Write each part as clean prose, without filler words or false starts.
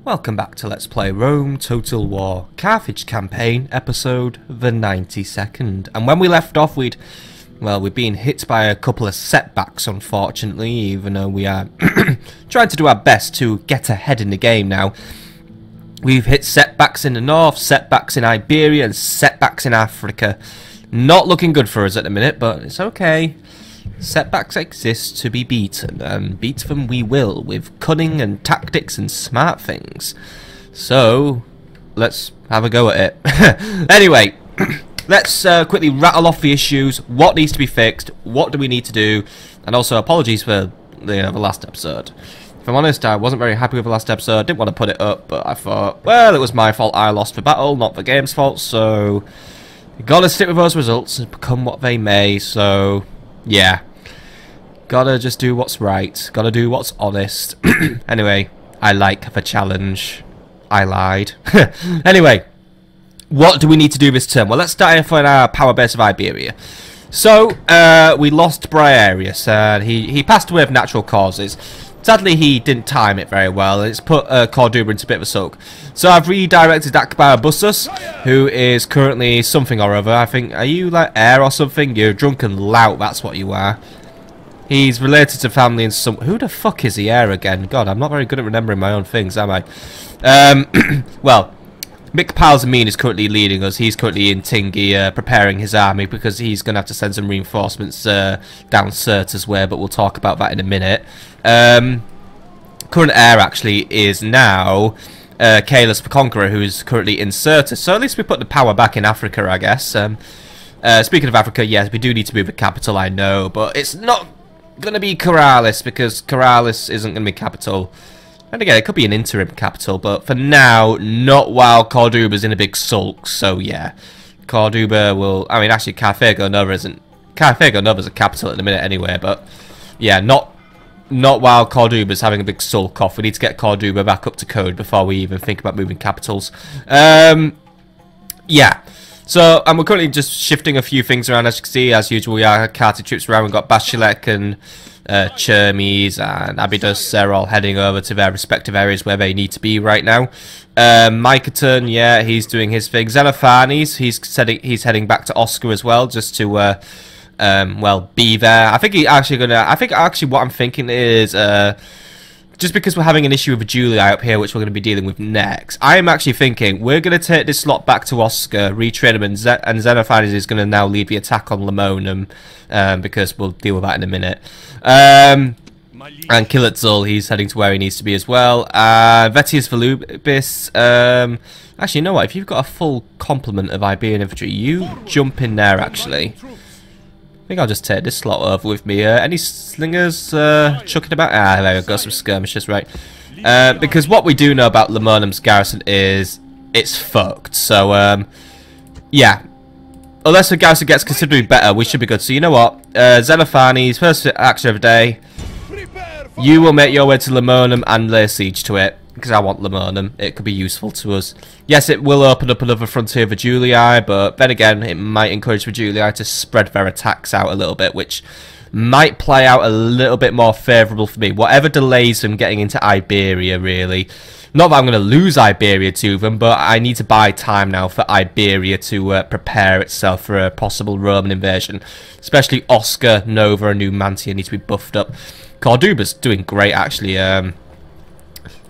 Welcome back to Let's Play Rome Total War Carthage Campaign, episode the 92nd. And when we left off, we'd been hit by a couple of setbacks, unfortunately, even though we are trying to do our best to get ahead in the game now. We've hit setbacks in the north, setbacks in Iberia, and setbacks in Africa. Not looking good for us at the minute, but it's okay. Setbacks exist to be beaten, and beat them we will, with cunning and tactics and smart things. So, let's have a go at it. Anyway, let's quickly rattle off the issues, what needs to be fixed, what do we need to do, and also apologies for the last episode. If I'm honest, I wasn't very happy with the last episode, didn't want to put it up, but I thought, well, it was my fault I lost the battle, not the game's fault, so you gotta stick with those results and become what they may, so yeah. Gotta just do what's right. Gotta do what's honest. Anyway, I like the challenge. I lied. Anyway, what do we need to do this turn? Well, let's start off on our power base of Iberia. So, we lost Briareus, and he passed away of natural causes. Sadly, he didn't time it very well, and it's put Corduba into a bit of a soak. So I've redirected Akbar Bussus, who is currently something or other. I think, are you like heir or something? You're a drunken lout, that's what you are. He's related to family and some... Who the fuck is the heir again? God, I'm not very good at remembering my own things, am I? Well, Mick Palzamin is currently leading us. He's currently in Tingi preparing his army because he's going to have to send some reinforcements down Cirta's way, but we'll talk about that in a minute. Current heir, actually, is now Caelus the Conqueror, who's currently in Cirta. So at least we put the power back in Africa, I guess. Speaking of Africa, yes, we do need to move the capital, I know, but it's not going to be Corrales, because Corrales isn't going to be capital. And again, it could be an interim capital, but for now, not while Corduba's in a big sulk, so yeah. Corduba will... I mean, actually, Carthago Nova isn't... Carthago Nova's a capital at the minute anyway, but yeah, not while Corduba's having a big sulk off. We need to get Corduba back up to code before we even think about moving capitals. Yeah. So, and we're currently just shifting a few things around, as you can see. As usual, we are carting troops around. We've got Bashilek and Chermes and Abydos. They're all heading over to their respective areas where they need to be right now. Myketon, yeah, he's doing his thing. Xenophanes, he's heading back to Oscar as well, just to, well, be there. I think actually what I'm thinking is, just because we're having an issue with Brutii up here, which we're going to be dealing with next, I am actually thinking we're going to take this slot back to Oscar, retrain him, and Xenophanes is going to now lead the attack on Lamonum, because we'll deal with that in a minute. And Kilitzul, he's heading to where he needs to be as well. Vetius Volubis, actually, you know what? If you've got a full complement of Iberian infantry, you jump in there, actually. I think I'll just take this slot over with me. Any slingers chucking about? Ah, there we go, some skirmishers, right. Because what we do know about Lamonum's garrison is it's fucked. So, yeah. Unless the garrison gets considerably better, we should be good. So, you know what? Xenophanes, first action of the day. You will make your way to Lamonum and lay siege to it, because I want Lamonum. It could be useful to us. Yes, it will open up another frontier for Brutii, but then again, it might encourage the Brutii to spread their attacks out a little bit, which might play out a little bit more favourable for me. Whatever delays them getting into Iberia, really. Not that I'm going to lose Iberia to them, but I need to buy time now for Iberia to prepare itself for a possible Roman invasion. Especially Oscar, Nova, and Numantia need to be buffed up. Corduba's doing great, actually.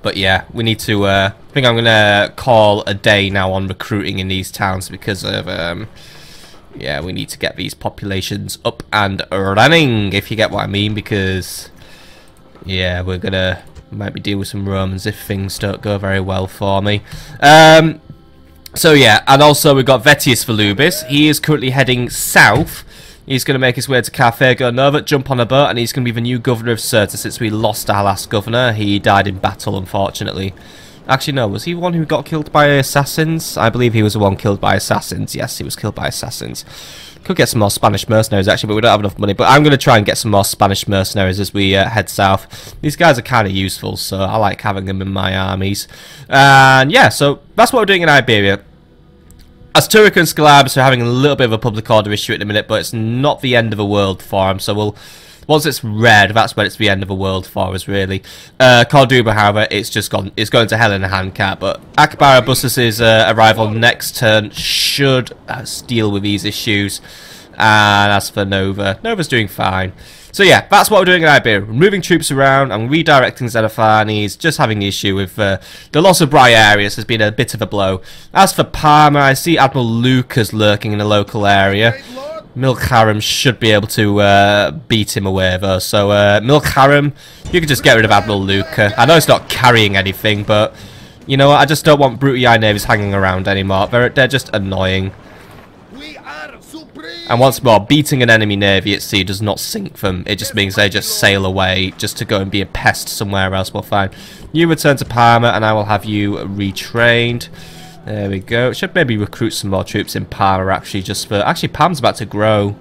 But yeah, we need to, I think I'm going to call a day now on recruiting in these towns because of, yeah, we need to get these populations up and running, if you get what I mean, because, yeah, we're going to, might be dealing with some Romans if things don't go very well for me. So yeah, and also we've got Vetius Volubis. He is currently heading south. He's going to make his way to Carthago Nova, jump on a boat, and he's going to be the new governor of Cirta since we lost our last governor. He died in battle, unfortunately. Actually, no, was he one who got killed by assassins? I believe he was the one killed by assassins. Yes, he was killed by assassins. Could get some more Spanish mercenaries, actually, but we don't have enough money. But I'm going to try and get some more Spanish mercenaries as we head south. These guys are kind of useful, so I like having them in my armies. And yeah, so that's what we're doing in Iberia. Asturica and Scalabus are having a little bit of a public order issue at the minute, but it's not the end of the world for them, so we'll Once it's red, that's when it's the end of the world for us, really. Cordoba, however, it's just gone. It's going to hell in a handcart. But Akbar Bus's arrival next turn should deal with these issues. And as for Nova, Nova's doing fine. So yeah, that's what we're doing in Iberia. We're moving troops around and redirecting Xenophanes, just having the issue with the loss of Briareus has been a bit of a blow. As for Parma, I see Admiral Lucas lurking in the local area. Milk-Haram should be able to beat him away though. So Milk-Haram, you can just get rid of Admiral Luca. I know it's not carrying anything, but you know what, I just don't want Brutii navies hanging around anymore. They're just annoying. And once more, beating an enemy navy at sea does not sink them. It just means they just sail away just to go and be a pest somewhere else. Well, fine. You return to Parma and I will have you retrained. There we go. Should maybe recruit some more troops in Parma, actually, just for... Actually, Parma's about to grow.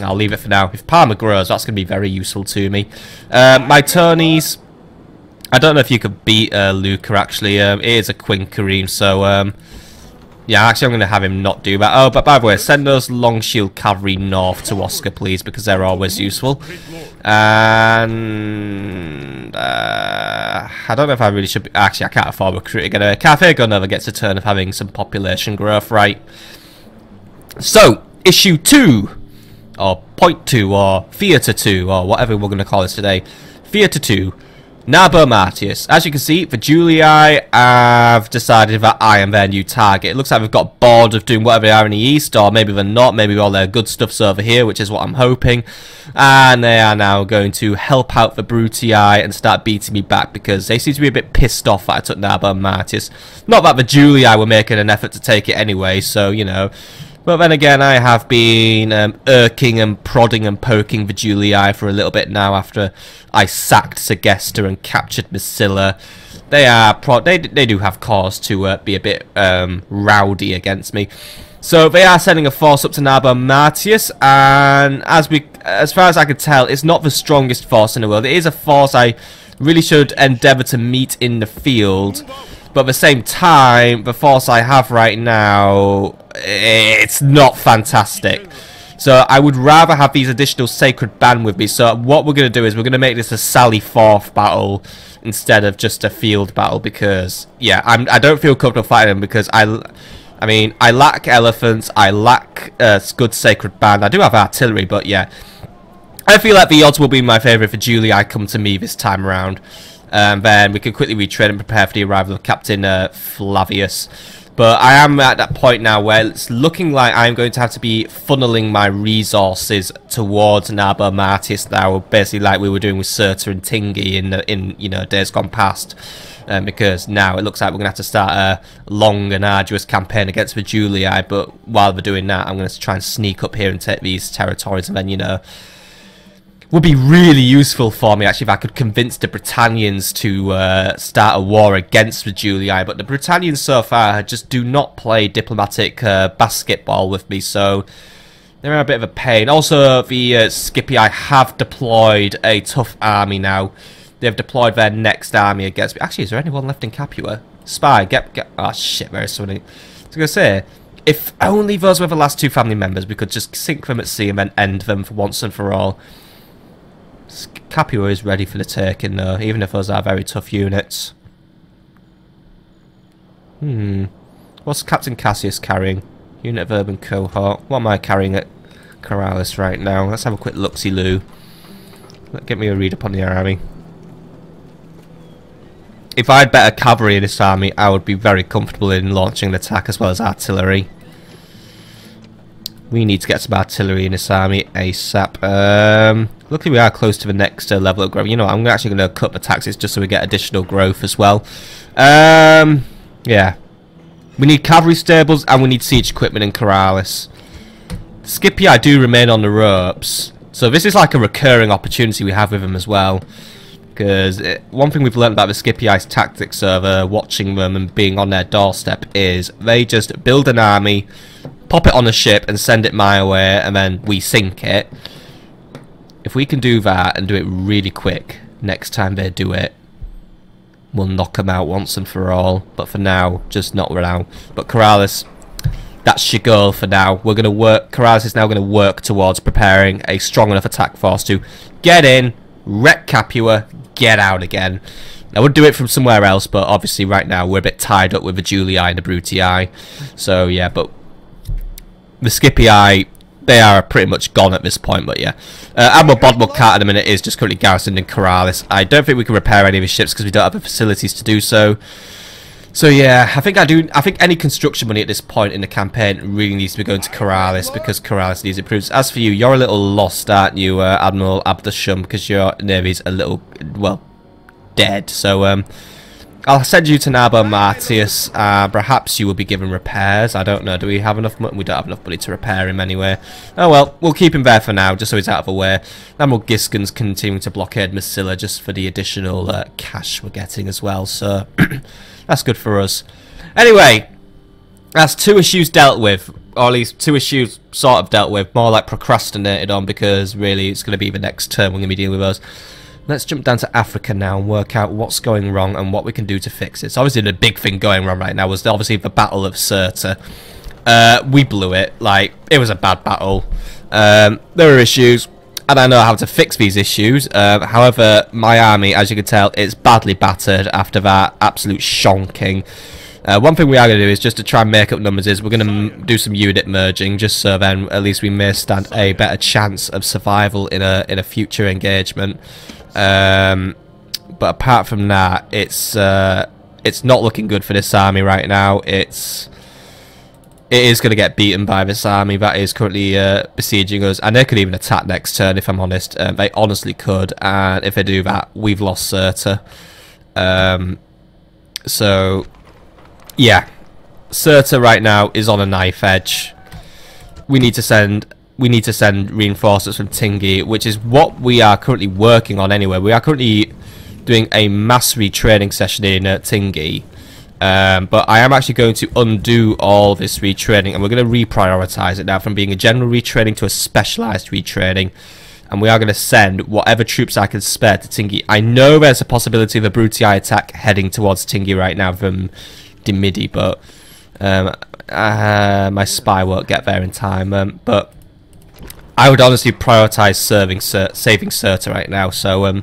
I'll leave it for now. If Parma grows, that's going to be very useful to me. My Tony's... I don't know if you could beat Luca, actually. It is a Quinquereme, so... yeah, actually, I'm going to have him not do that. Oh, but by the way, send those long shield cavalry north to Oscar, please, because they're always useful. And I don't know if I really should be... Actually, I can't afford recruiting. Carthago never gets a turn of having some population growth, right? So, issue 2, or point 2, or theatre 2, or whatever we're going to call this today. Theatre 2. Narbo Martius. As you can see, the Julii have decided that I am their new target. It looks like they've got bored of doing whatever they are in the east, or maybe they're not. Maybe all their good stuff's over here, which is what I'm hoping. And they are now going to help out the Brutii and start beating me back because they seem to be a bit pissed off that I took Narbo Martius. Not that the Julii were making an effort to take it anyway, so, you know... But then again, I have been irking and prodding and poking the Julii for a little bit now after I sacked Segesta and captured Massilla. They do have cause to be a bit rowdy against me. So they are sending a force up to Narbo Martius, and as far as I can tell, it's not the strongest force in the world. It is a force I really should endeavour to meet in the field. But at the same time, the force I have right now, it's not fantastic. So I would rather have these additional Sacred Band with me. So what we're going to do is we're going to make this a Sally Forth battle instead of just a field battle. Because, yeah, I don't feel comfortable fighting them because I mean, I lack elephants. I lack good Sacred Band. I do have artillery, but yeah. I feel like the odds will be in my favour if a Julii come to me this time around. Then we can quickly retrain and prepare for the arrival of Captain Flavius. But I am at that point now where it's looking like I'm going to have to be funneling my resources towards Narbo Martius now, basically like we were doing with Cirta and Tingi in you know, days gone past. Because now it looks like we're going to have to start a long and arduous campaign against the Julii. But while we're doing that, I'm going to try and sneak up here and take these territories, and then, you know... would be really useful for me, actually, if I could convince the Britannians to start a war against the Julii. But the Britannians so far just do not play diplomatic basketball with me, so they're in a bit of a pain. Also, the Scipii have deployed a tough army now. They've deployed their next army against me. Actually, is there anyone left in Capua? Spy, get... Oh, shit, there is somebody. I was going to say... If only those were the last 2 family members, we could just sink them at sea and then end them for once and for all. Capua is ready for the taking though, even if those are very tough units. What's Captain Cassius carrying? Unit of Urban Cohort. What am I carrying at Corrales right now? Let's have a quick look-see-loo. Get me a read up on the army. If I had better cavalry in this army, I would be very comfortable in launching an attack as well as artillery. We need to get some artillery in this army ASAP. Luckily we are close to the next level of growth. You know, I'm actually going to cut the taxes just so we get additional growth as well. Yeah. We need cavalry stables and we need siege equipment in Corrales. Scipii do remain on the ropes. So this is like a recurring opportunity we have with them as well. Because one thing we've learned about the Scipii's tactics over watching them and being on their doorstep is they just build an army, pop it on a ship and send it my way, and then we sink it. If we can do that and do it really quick, next time they do it, we'll knock them out once and for all. But for now, just not now. But Corrales, that's your goal for now. We're going to work, Corrales is now going to work towards preparing a strong enough attack force to get in, wreck Capua, get out again. I would do it from somewhere else, but obviously right now we're a bit tied up with the Julii and the Brutii. So yeah, but the Scipii, they are pretty much gone at this point, but yeah. Admiral Bodmore Cat at the minute is just currently garrisoned in Corrales. I don't think we can repair any of his ships because we don't have the facilities to do so. So yeah, I think any construction money at this point in the campaign really needs to be going to Corrales because Corrales needs improvements. As for you, you're a little lost, aren't you, Admiral Abdasham, because your navy's a little, well, dead. So I'll send you to Nabo Martius. Perhaps you will be given repairs. I don't know. Do we have enough money? We don't have enough money to repair him anyway. Oh well, we'll keep him there for now, just so he's out of the way. Admiral Giskin's continuing to blockade Massilla just for the additional cash we're getting as well. So that's good for us. Anyway, that's 2 issues dealt with, or at least 2 issues sort of dealt with, more like procrastinated on, because really it's going to be the next term we're going to be dealing with those. Let's jump down to Africa now and work out what's going wrong and what we can do to fix it. So obviously the big thing going wrong right now was obviously the Battle of Cirta. We blew it. Like, it was a bad battle. There were issues, and I know how to fix these issues. However, my army, as you can tell, is badly battered after that absolute shonking. One thing we are going to do is just to try and make up numbers is we're going to do some unit merging, just so then at least we may stand a better chance of survival in a future engagement. But apart from that, it's not looking good for this army right now. It is going to get beaten by this army that is currently besieging us, and they could even attack next turn if I'm honest. They honestly could, and if they do that, we've lost Cirta. So yeah, Cirta right now is on a knife edge. We need to send reinforcements from Tingi, which is what we are currently working on anyway. We are currently doing a mass retraining session in Tingi, but I am actually going to undo all this retraining, and we're going to reprioritize it now from being a general retraining to a specialized retraining, and we are going to send whatever troops I can spare to Tingi. I know there's a possibility of a Brutii attack heading towards Tingi right now from Dimidi, but my spy won't get there in time, but I would honestly prioritise saving Cirta right now. So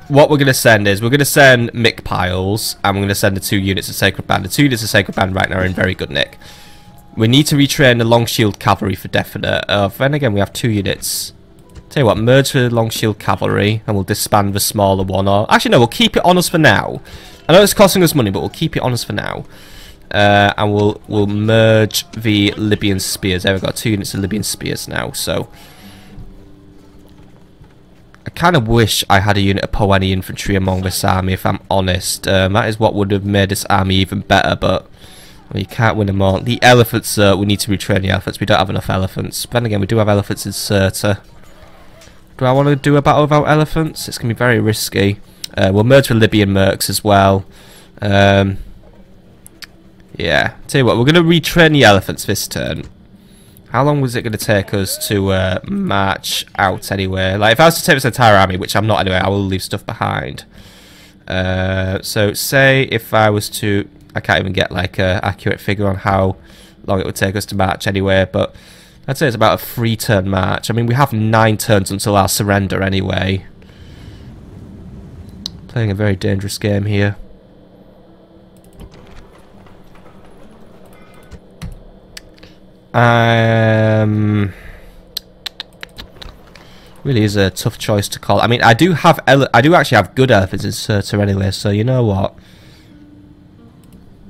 what we're going to send is we're going to send Mick Piles, and we're going to send the 2 units of Sacred Band. The 2 units of Sacred Band right now are in very good nick. We need to retrain the Long Shield Cavalry for definite. Then again, we have 2 units. Tell you what, merge with the Long Shield Cavalry, and we'll disband the smaller one. Or actually, no, we'll keep it on us for now. I know it's costing us money, but we'll keep it on us for now. And we'll merge the Libyan Spears. There we've got 2 units of Libyan Spears now. So I kind of wish I had a unit of Poeni infantry among this army, if I'm honest. That is what would have made this army even better, but well, you can't win them all. The elephants, we need to retrain the elephants. We don't have enough elephants. But then again, we do have elephants in Cirta. Do I want to do a battle without elephants? It's going to be very risky. We'll merge with Libyan Mercs as well. Yeah, tell you what, we're going to retrain the elephants this turn. How long was it going to take us to march out anyway? Like, if I was to take this entire army, which I'm not anyway, I will leave stuff behind. So, say if I was to... I can't even get, like, an accurate figure on how long it would take us to march anyway, but I'd say it's about a 3-turn march. I mean, we have 9 turns until our surrender anyway. Playing a very dangerous game here. Really is a tough choice to call. I mean, I do actually have good elephants in Cirta anyway, so you know what?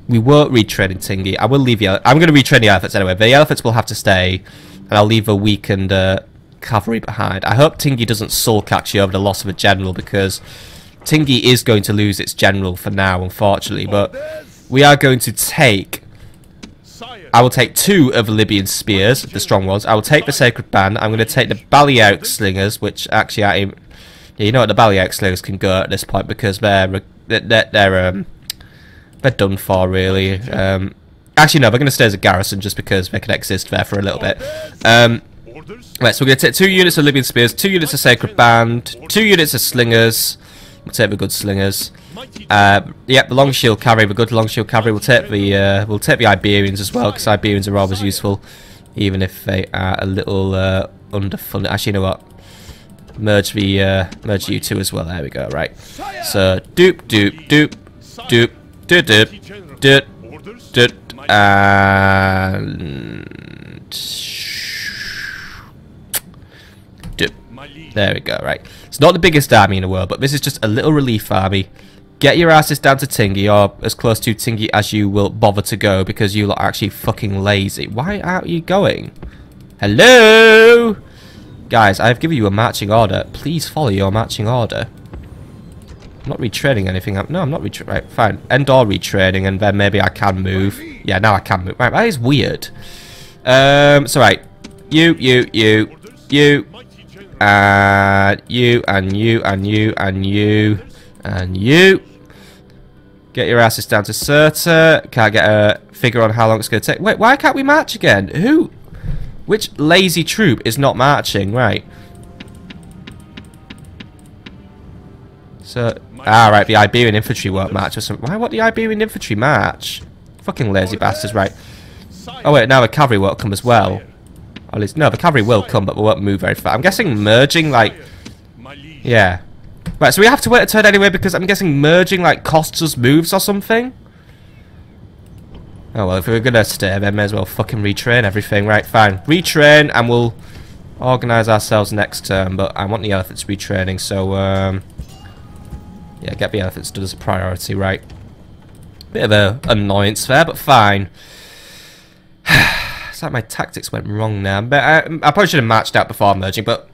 We won't retrain in Tingi. I will leave the... I'm going to retrain the elephants anyway. The elephants will have to stay, and I'll leave a weakened cavalry behind. I hope Tingi doesn't sulk actually over the loss of a general, because Tingi is going to lose its general for now, unfortunately. But we are going to take... I will take 2 of the Libyan Spears, the strong ones. I will take the Sacred Band. I'm going to take the Balearic Slingers, which actually yeah, you know what, the Balearic Slingers can go at this point because they're done for, really. Actually, no, they're going to stay as a garrison just because they can exist there for a little bit. Right, so we're going to take 2 units of Libyan Spears, 2 units of Sacred Band, 2 units of Slingers. We'll take the good slingers. Yep, the long shield cavalry, the good long shield cavalry. We'll take the Iberians as well, because Iberians are always useful, even if they are a little underfunded. Actually, you know what? Merge you two as well. There we go. Right. So doop doop doop doop doop doop doop doop and doop. There we go. Right. It's not the biggest army in the world, but this is just a little relief army. Get your asses down to Tingy, or as close to Tingy as you will bother to go, because you lot are actually fucking lazy. Why aren't you going? Hello? Guys, I've given you a marching order. Please follow your marching order. I'm not retraining anything. No, I'm not retraining. Right, fine. End all retraining, and then maybe I can move. Yeah, now I can move. Right, that is weird. So, right. You, and you, and you, and you, and you, and you. Get your asses down to Cirta. Can't get a figure on how long it's going to take. Wait, why can't we march again? Who? Which lazy troop is not marching? Right. So, right, the Iberian infantry won't march or something. Why won't the Iberian infantry march? Fucking lazy bastards, right. Oh wait, now the cavalry won't come as well. At least, no, the cavalry will come, but we won't move very far. I'm guessing merging, like... Yeah. Right, so we have to wait a turn anyway, because I'm guessing merging, like, costs us moves or something? Oh well, if we're gonna stay, then may as well fucking retrain everything. Right, fine. Retrain, and we'll organise ourselves next turn, but I want the elephants retraining, so, yeah, get the elephants done as a priority, right. Bit of a annoyance there, but fine. It's like my tactics went wrong now. But I probably should have matched out before merging, but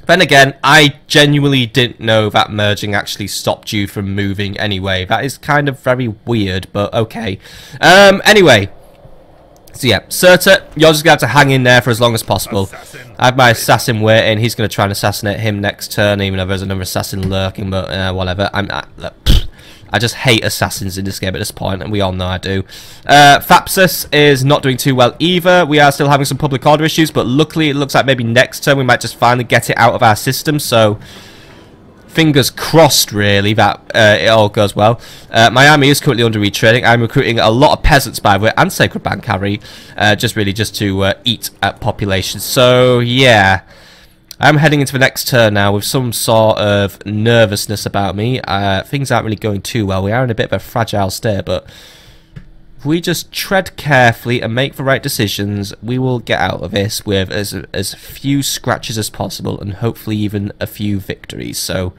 then again, I genuinely didn't know that merging actually stopped you from moving anyway. That is kind of very weird, but okay. Anyway, so yeah, Cirta, you're just going to have to hang in there for as long as possible. I have my assassin waiting. He's going to try and assassinate him next turn, even though there's another assassin lurking, but whatever. I just hate assassins in this game at this point, and we all know I do. Thapsus is not doing too well either. We are still having some public order issues, but luckily it looks like maybe next turn we might just finally get it out of our system, so fingers crossed really that it all goes well. My army is currently under retraining. I'm recruiting a lot of peasants, by the way, and Sacred Band cavalry, just to eat at population. So yeah, I'm heading into the next turn now with some sort of nervousness about me. Things aren't really going too well. We are in a bit of a fragile state, but if we just tread carefully and make the right decisions, we will get out of this with as few scratches as possible, and hopefully even a few victories. So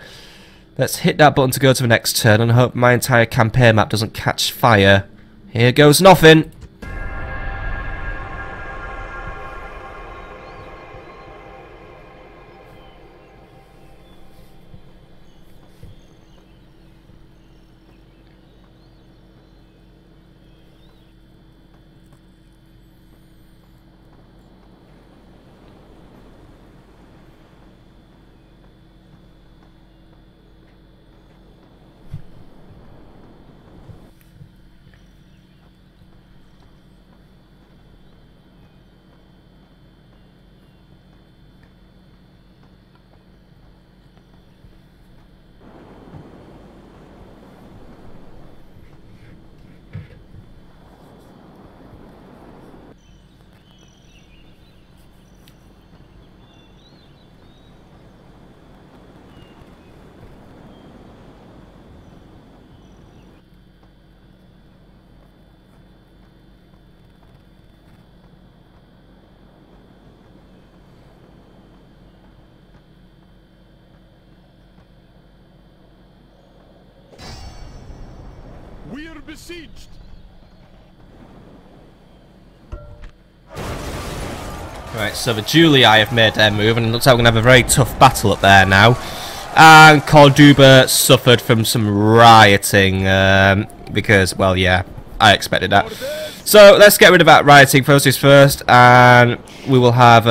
let's hit that button to go to the next turn and hope my entire campaign map doesn't catch fire. Here goes nothing. We are besieged. Right, so the Julii have made their move, and it looks like we're going to have a very tough battle up there now. And Corduba suffered from some rioting, because, well, yeah, I expected that. So let's get rid of that rioting first things first, and we will have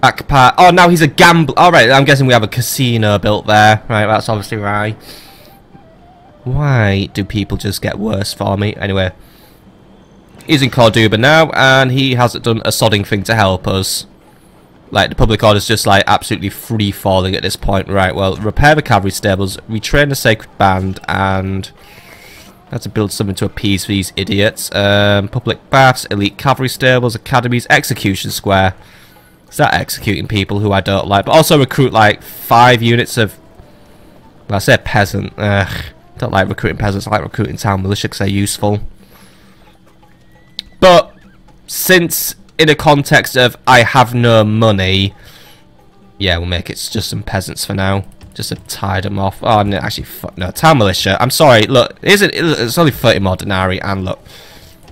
Akbar. Oh, now he's a gambler. Alright, I'm guessing we have a casino built there. Right, that's obviously right. Why do people just get worse for me? Anyway, he's in Corduba now, and he hasn't done a sodding thing to help us. Like, the public order's just, like, absolutely free-falling at this point. Right, well, repair the cavalry stables, retrain the sacred band, and... have to build something to appease these idiots. Public baths, elite cavalry stables, academies, execution square. Start executing people who I don't like. But also recruit, like, 5 units of... well, I say peasant. Don't like recruiting peasants. I like recruiting town militia because they're useful. But, since... in a context of I have no money, yeah, we'll make it just some peasants for now, just to tie them off. Oh no, actually, fuck no, town militia. I'm sorry. Look, it's only 30 more denarii, and look,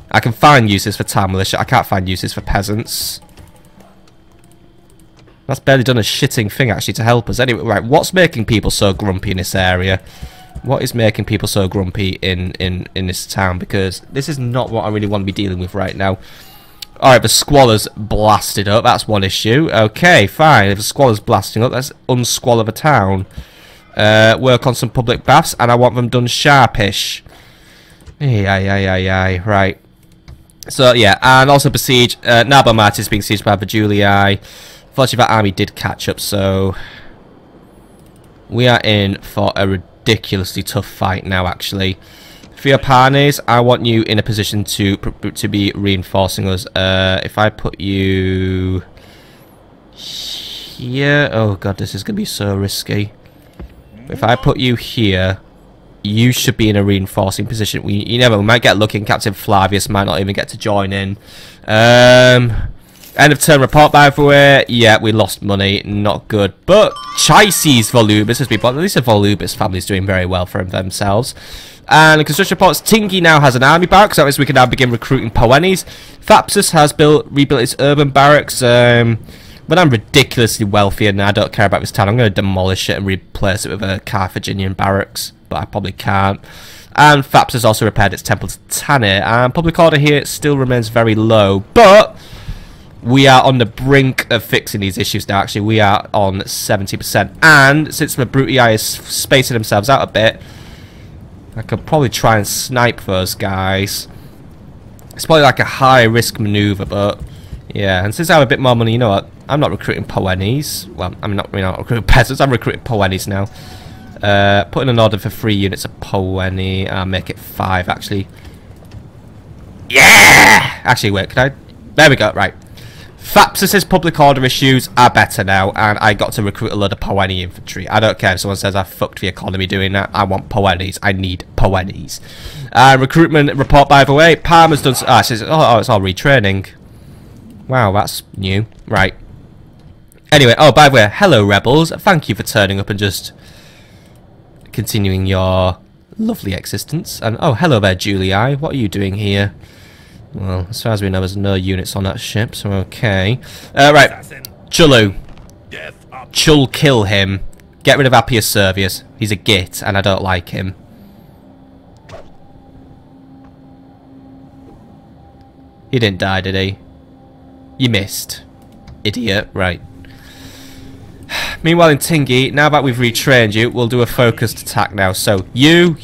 I can find uses for town militia. I can't find uses for peasants. That's barely done a shitting thing actually to help us. Anyway, right, what's making people so grumpy in this area? What is making people so grumpy in this town? Because this is not what I really want to be dealing with right now. Alright, the squalor's blasted up. That's one issue. Okay, fine. If the squalor's blasting up, let's unsqualor the town. Work on some public baths, and I want them done sharpish. Right. So, yeah, and also besiege. Nabomat is being sieged by the Brutii. Fortunately, that army did catch up, so... we are in for a ridiculously tough fight now, actually. Theopanes, I want you in a position to be reinforcing us. If I put you here, oh god, this is gonna be so risky. If I put you here, you should be in a reinforcing position. We might get lucky, and Captain Flavius might not even get to join in. End of turn report, by the way. Yeah, we lost money, not good. But Chises Volubis has been bought. At least the Volubis family is doing very well for themselves. And construction reports, Tingi now has an army barracks, so that means we can now begin recruiting Poenes. Thapsus has rebuilt its urban barracks. When I'm ridiculously wealthy and I don't care about this town, I'm going to demolish it and replace it with a Carthaginian barracks, but I probably can't. And Thapsus has also repaired its temple to Tanir, and public order here still remains very low, but we are on the brink of fixing these issues now. Actually, we are on 70%, and since the Brutii is spacing themselves out a bit, I could probably try and snipe those guys. It's probably like a high-risk maneuver, but yeah. And since I have a bit more money, you know what? I'm not recruiting Poenes. Well, I'm not recruiting peasants. I'm recruiting Poenes now. Put in an order for 3 units of Poene. I'll make it 5, actually. Yeah! Actually, wait, can I? There we go, right. Thapsus's public order issues are better now, and I got to recruit a load of Poene infantry. I don't care if someone says I fucked the economy doing that. I want Poenes. I need Poenes. Recruitment report, by the way. Parma's done... it says, oh, it's all retraining. Wow, that's new. Right. Anyway, oh, by the way, hello, rebels. Thank you for turning up and just continuing your lovely existence. And, oh, hello there, Brutii. What are you doing here? Well, as far as we know, there's no units on that ship, so okay. Right. Chulu. Chul, kill him. Get rid of Appius Servius. He's a git, and I don't like him. He didn't die, did he? You missed. Idiot. Right. Meanwhile, in Tingi, now that we've retrained you, we'll do a focused attack now. So, you.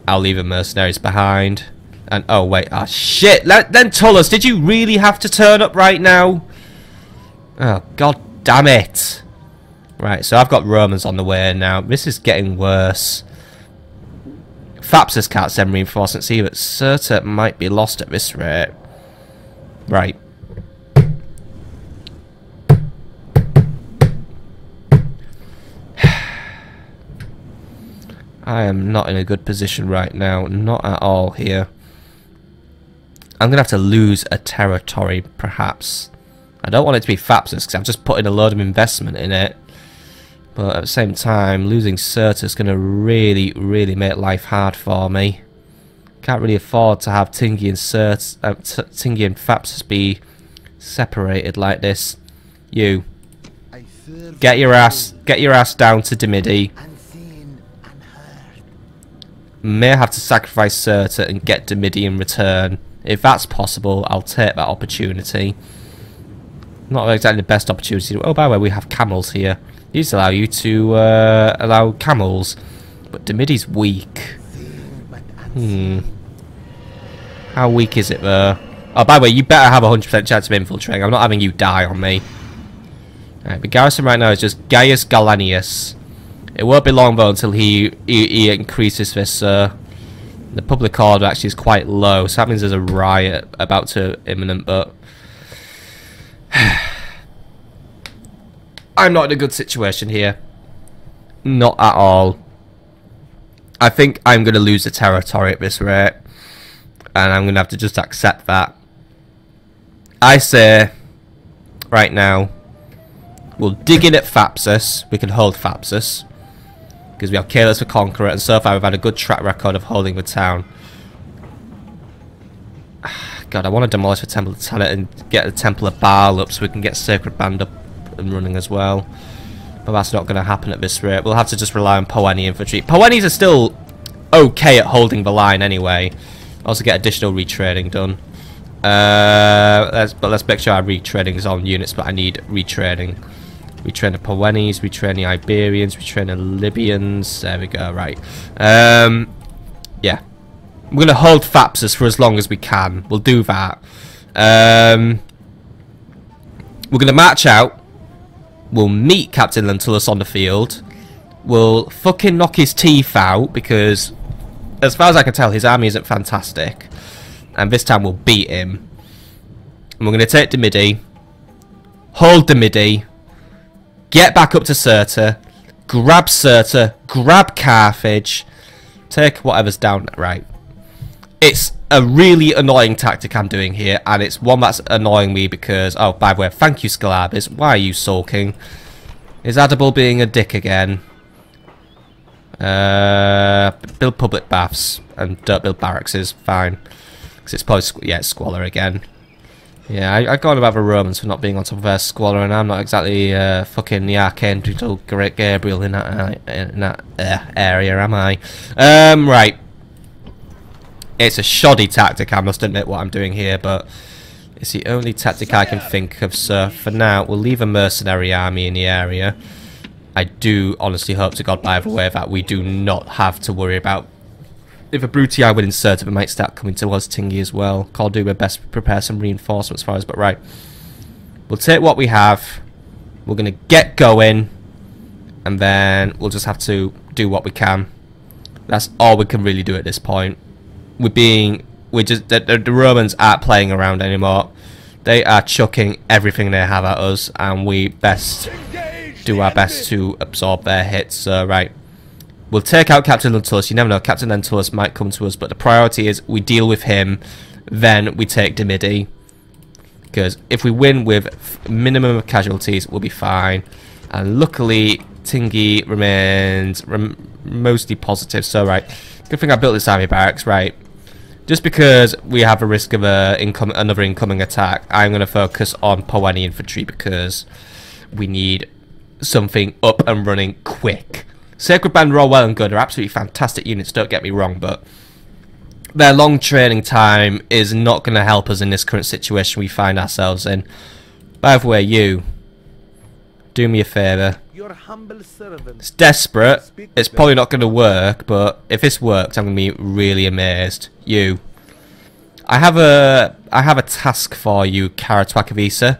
I'll leave the mercenaries behind. And oh wait, ah shit! Then Tullus, did you really have to turn up right now? Oh god damn it! Right, so I've got Romans on the way now. This is getting worse. Thapsus can't send reinforcements either. Cirta might be lost at this rate. Right. I am not in a good position right now. Not at all here. I'm going to have to lose a territory, perhaps. I don't want it to be Thapsus, because I've just put in a load of investment in it. But at the same time, losing Cirta is going to really, really make life hard for me. Can't really afford to have Tingi and Tingi and Thapsus be separated like this. You. Get your ass down to Dimidi. May have to sacrifice Cirta and get Dimidi in return. If that's possible, I'll take that opportunity. Not exactly the best opportunity. Oh, by the way, we have camels here. These allow you to allow camels, but Dimidi's weak. How weak is it though? Oh, by the way, you better have a 100% chance of infiltrating. I'm not having you die on me. Alright, the garrison right now is just Gaius Gallienus. It won't be long though until he increases this. The public order actually is quite low, so that means there's a riot about to imminent, but I'm not in a good situation here. Not at all. I think I'm going to lose the territory at this rate, and I'm going to have to just accept that. I say, right now, we'll dig in at Thapsus. We can hold Thapsus, because we have Caelus the Conqueror, and so far we've had a good track record of holding the town. God, I want to demolish the Temple of Tanit and get the Temple of Baal up so we can get Sacred Band up and running as well. But that's not going to happen at this rate. We'll have to just rely on Poeni infantry. Poenis are still okay at holding the line anyway. Also get additional retraining done. Let's make sure our retraining is on units, but I need retraining. Retrain the Poenis, retrain the Iberians, retrain the Libyans. There we go, right. Yeah. We're going to hold Thapsus for as long as we can. We'll do that. We're going to march out. We'll meet Captain Lentulus on the field. We'll fucking knock his teeth out because, as far as I can tell, his army isn't fantastic. And this time we'll beat him. And we're going to take the Midi. Hold the Midi. Get back up to Cirta. Grab Cirta. Grab Carthage. Take whatever's down. Right. It's a really annoying tactic I'm doing here, and it's one that's annoying me because, oh, by the way, thank you, Scalabis. Why are you sulking? Is Adable being a dick again? Build public baths and don't build barracks is fine. Because it's probably, yeah, it's squalor again. Yeah, I got on about the Romans for not being on top of their squalor, and I'm not exactly fucking the Archangel Great Gabriel in that area, am I? Right. It's a shoddy tactic, I must admit, what I'm doing here, but it's the only tactic I can think of. So for now, we'll leave a mercenary army in the area. I do honestly hope to God, by the way, that we do not have to worry about if a Brutii would insert it, we might start coming towards Tingi as well. I'll do my best to prepare some reinforcements for us, but right. We'll take what we have. We're going to get going, and then we'll just have to do what we can. That's all we can really do at this point. The Romans aren't playing around anymore. They are chucking everything they have at us, and we best do our best to absorb their hits. So, right. We'll take out Captain Lentulus. You never know, Captain Lentulus might come to us, but the priority is we deal with him, then we take Dimidi. Because if we win with minimum of casualties, we'll be fine. And luckily, Tingi remains mostly positive. So, right. Good thing I built this army barracks, right. Just because we have a risk of another incoming attack, I'm going to focus on Poeni infantry because we need something up and running quick. Sacred Band are all well and good. They're absolutely fantastic units, don't get me wrong, but their long training time is not going to help us in this current situation we find ourselves in. By the way, you, do me a favour. Your humble servant. It's desperate. It's probably not going to work, but if this works, I'm going to be really amazed. You. I have a task for you, Karatwakavisa.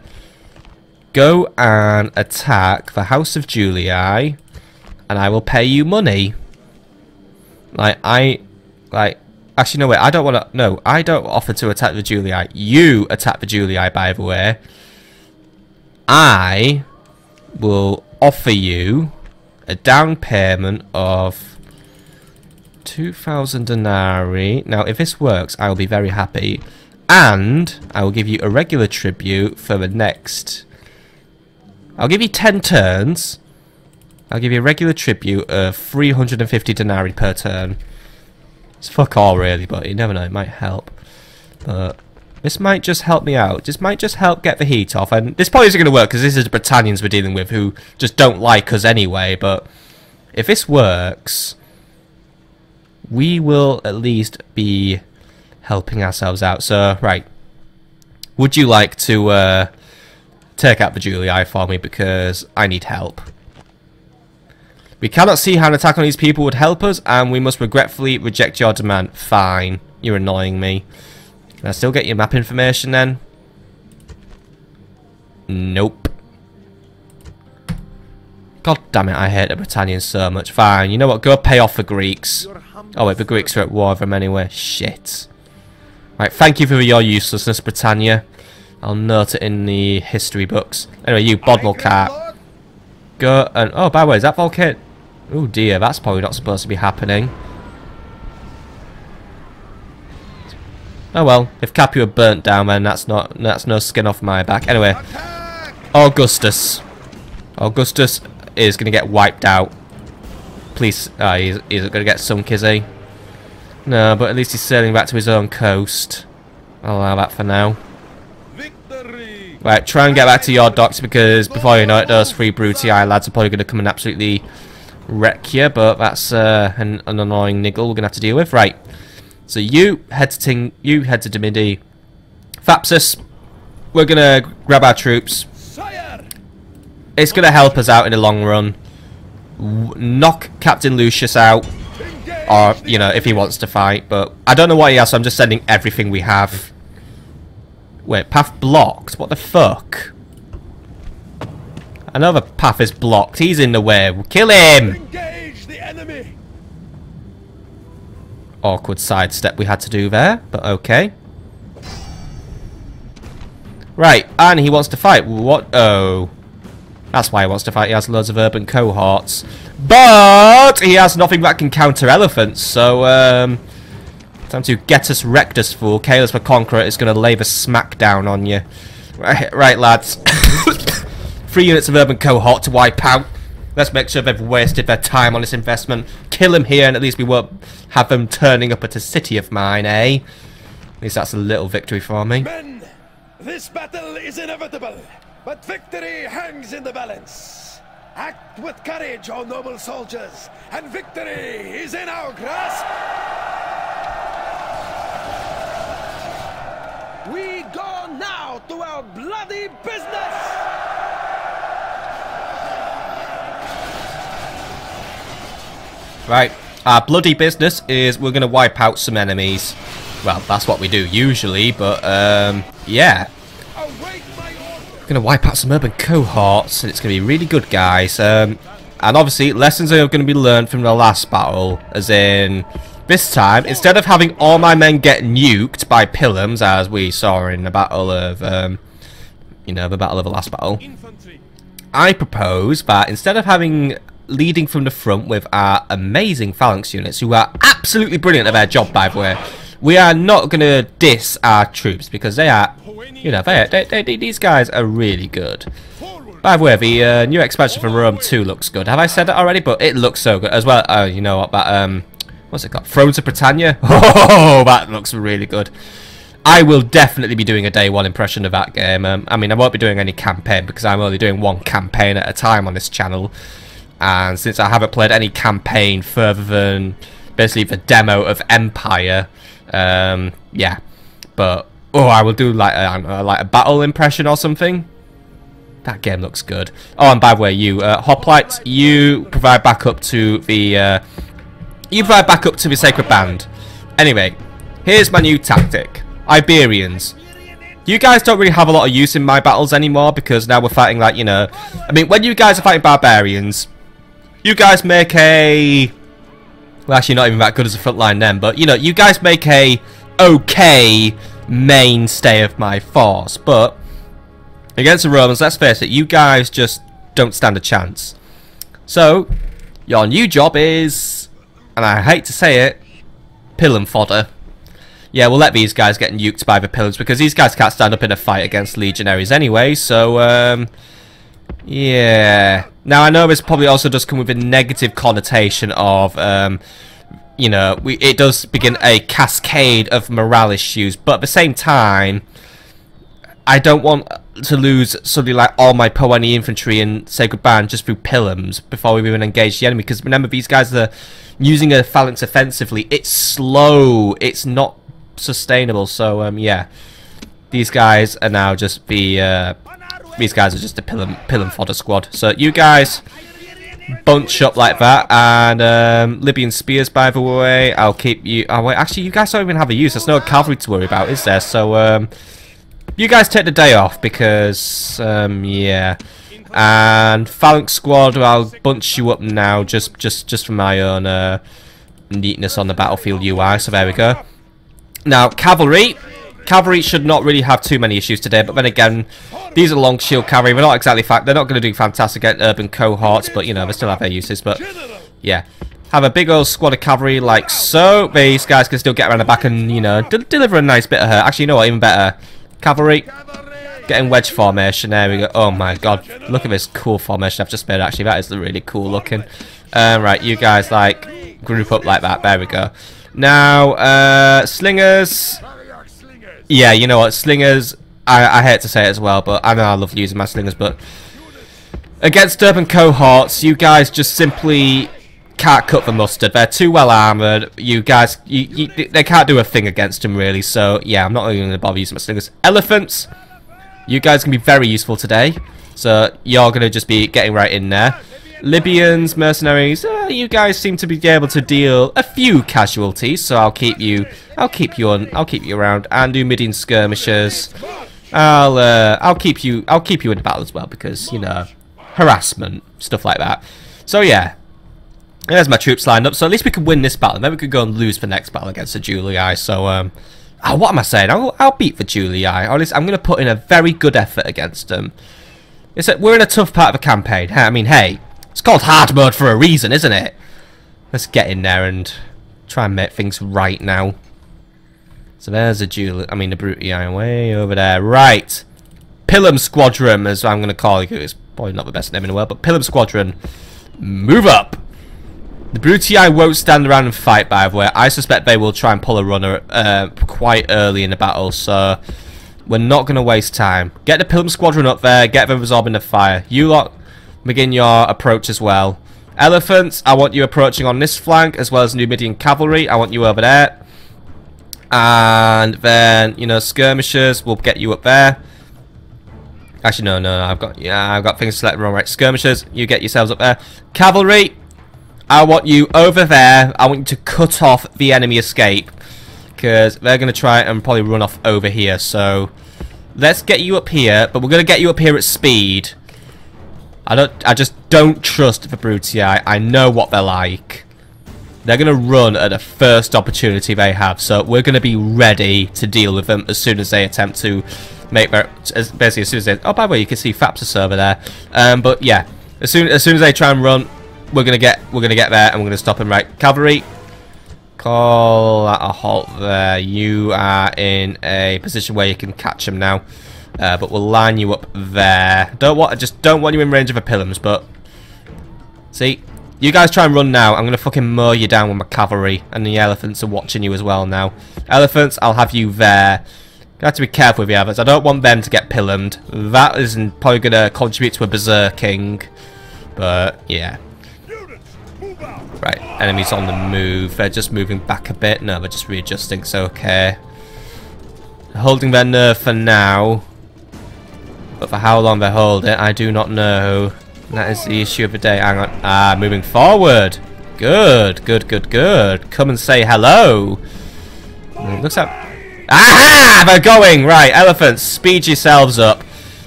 Go and attack the House of Julii, and I will pay you money. Actually, no, wait, I don't want to, no, I don't offer to attack the Julii. You attack the Julii, by the way. I will offer you a down payment of 2,000 denarii. Now, if this works, I will be very happy. And I will give you a regular tribute for the next... I'll give you 10 turns. I'll give you a regular tribute of 350 denarii per turn. It's fuck all, really, but you never know, it might help. But this might just help me out. This might just help get the heat off. And this probably isn't going to work because this is the Britannians we're dealing with who just don't like us anyway. But if this works, we will at least be helping ourselves out. So, right. Would you like to take out the Julii for me because I need help? We cannot see how an attack on these people would help us, and we must regretfully reject your demand. Fine. You're annoying me. Can I still get your map information then? Nope. God damn it, I hate the Britannians so much. Fine, you know what? Go pay off the Greeks. Oh wait, the Greeks are at war with them anyway. Shit. Right, thank you for your uselessness, Britannia. I'll note it in the history books. Anyway, you Bodmel cat. Go and... Oh, by the way, is that volcano? Oh dear, that's probably not supposed to be happening. Oh well, if Capua burnt down, then that's no skin off my back. Anyway, Augustus is going to get wiped out. Please, he's going to get sunk, is he? No, but at least he's sailing back to his own coast. I'll allow that for now. Victory! Right, try and get back to your docks, because before you know it, those 3 Brutii lads are probably going to come and absolutely wreck you, but that's an annoying niggle we're going to have to deal with. Right, so you head to Dimidi. Thapsus, we're going to grab our troops. It's going to help us out in the long run. Knock Captain Lucius out, or, you know, if he wants to fight, but I don't know what he has, so I'm just sending everything we have. Wait, path blocked? What the fuck? Another path is blocked. He's in the way. We'll kill him! Engage the enemy! Awkward sidestep we had to do there, but okay. Right, and he wants to fight. What? Oh. That's why he wants to fight. He has loads of urban cohorts. But he has nothing that can counter elephants, so time to get us Rectus, fool. Caelus the Conqueror is going to lay the smack down on you. Right, lads. 3 units of urban cohort to wipe out. Let's make sure they've wasted their time on this investment. Kill them here, and at least we won't have them turning up at a city of mine, eh? At least that's a little victory for me. Men, this battle is inevitable, but victory hangs in the balance. Act with courage, O noble soldiers, and victory is in our grasp. We go now to our bloody business! Right, our bloody business is we're going to wipe out some enemies. Well, that's what we do usually, but, yeah. We're going to wipe out some urban cohorts, and it's going to be really good, guys. And obviously, lessons are going to be learned from the last battle, as in... This time, instead of having all my men get nuked by Pilums, as we saw in the battle of, you know, the battle of the last battle, I propose that instead of having leading from the front with our amazing phalanx units, who are absolutely brilliant at their job, by the way, we are not going to diss our troops, because they are, you know, these guys are really good. By the way, the new expansion from Rome 2 looks good. Have I said that already? But it looks so good as well. Oh, you know what, that, what's it called? Thrones of Britannia? Oh, that looks really good. I will definitely be doing a day 1 impression of that game. I mean, I won't be doing any campaign because I'm only doing 1 campaign at a time on this channel. And since I haven't played any campaign further than basically the demo of Empire, yeah. But, oh, I will do like a battle impression or something. That game looks good. Oh, and by the way, you, Hoplite, you provide backup to the, Sacred Band. Anyway, here's my new tactic. Iberians. You guys don't really have a lot of use in my battles anymore, because now we're fighting, like, you know... I mean, when you guys are fighting barbarians, you guys make a... Well, actually, not even that good as a front line then, but, you know, you guys make a okay mainstay of my force. But, against the Romans, let's face it, you guys just don't stand a chance. So, your new job is... And I hate to say it, Pilum fodder. Yeah, we'll let these guys get nuked by the Pilums, because these guys can't stand up in a fight against legionaries anyway, so, yeah. Now, I know this probably also does come with a negative connotation of, you know, it does begin a cascade of morale issues, but at the same time, I don't want to lose suddenly like all my Poeni infantry and Sacred Band just through Pilums before we even engage the enemy, because remember, these guys are using a phalanx offensively. It's slow, it's not sustainable, so yeah, these guys are now just the these guys are just a Pilum fodder squad. So you guys bunch up like that. And Libyan spears, by the way, I'll keep you. Oh, wait, actually, you guys don't even have a use. There's no cavalry to worry about, is there? So you guys take the day off because yeah. And phalanx squad, I'll bunch you up now, just for my own neatness on the battlefield UI. So there we go. Now cavalry should not really have too many issues today, but then again, these are long shield cavalry. They're not exactly they're not going to do fantastic at urban cohorts, but you know they still have their uses. But yeah, have a big old squad of cavalry like so. These guys can still get around the back and you know deliver a nice bit of hurt. Actually, you know what? Even better, cavalry. Getting wedge formation, there we go. Oh my god, look at this cool formation I've just made. Actually, that is really cool looking. Right, you guys like group up like that. There we go. Now, slingers. Yeah, you know what, slingers. I hate to say it as well, but I know I love using my slingers. But against urban cohorts, you guys just simply can't cut the mustard. They're too well armored. You guys, they can't do a thing against them really. So yeah, I'm not even going to bother using my slingers. Elephants. You guys can be very useful today, so you're gonna just be getting right in there. Libyans, mercenaries, you guys seem to be able to deal a few casualties, so I'll keep you around. And Numidian skirmishers, I'll keep you in the battle as well because you know harassment stuff like that. So yeah, there's my troops lined up. So at least we can win this battle, and then we could go and lose the next battle against the Julii. So oh, what am I saying? I'll beat the Julii. Honestly, I'm going to put in a very good effort against them. We're in a tough part of the campaign. I mean, hey, it's called hard mode for a reason, isn't it? Let's get in there and try and make things right now. So there's the the Brutii way over there. Right. Pilum Squadron, as I'm going to call it. It's probably not the best name in the world, but Pilum Squadron, move up. The Brutii won't stand around and fight, by the way. I suspect they will try and pull a runner quite early in the battle, so we're not going to waste time. Get the Pilum Squadron up there, get them absorbing the fire. You lot begin your approach as well. Elephants, I want you approaching on this flank, as well as Numidian cavalry. I want you over there. And then, you know, skirmishers, we'll get you up there. Actually, no, I've got things selected wrong. Right, skirmishers, you get yourselves up there. Cavalry, I want you over there. I want you to cut off the enemy escape, because they're going to try and probably run off over here. So let's get you up here, but we're going to get you up here at speed. I just don't trust the Brutii. I know what they're like. They're going to run at the first opportunity they have, so we're going to be ready to deal with them as soon as they attempt to make their, basically as soon as they, oh, by the way, you can see Fapsus over there. But yeah, as soon as they try and run, we're gonna get there, and we're gonna stop them. Right, cavalry, call that a halt there. You are in a position where you can catch them now, but we'll line you up there. Just don't want you in range of the Pilums, but see, you guys try and run now. I'm gonna fucking mow you down with my cavalry, and the elephants are watching you as well now. Elephants, I'll have you there. You have to be careful with the others. I don't want them to get Pilumed. That isn't probably gonna contribute to a berserking, but yeah. Right, enemies on the move. They're just moving back a bit. No, they're just readjusting, so okay. Holding their nerve for now. But for how long they hold it, I do not know. That is the issue of the day. Hang on. Ah, moving forward. Good, good, good, good. Come and say hello. Looks like... Aha! They're going! Right, elephants, speed yourselves up.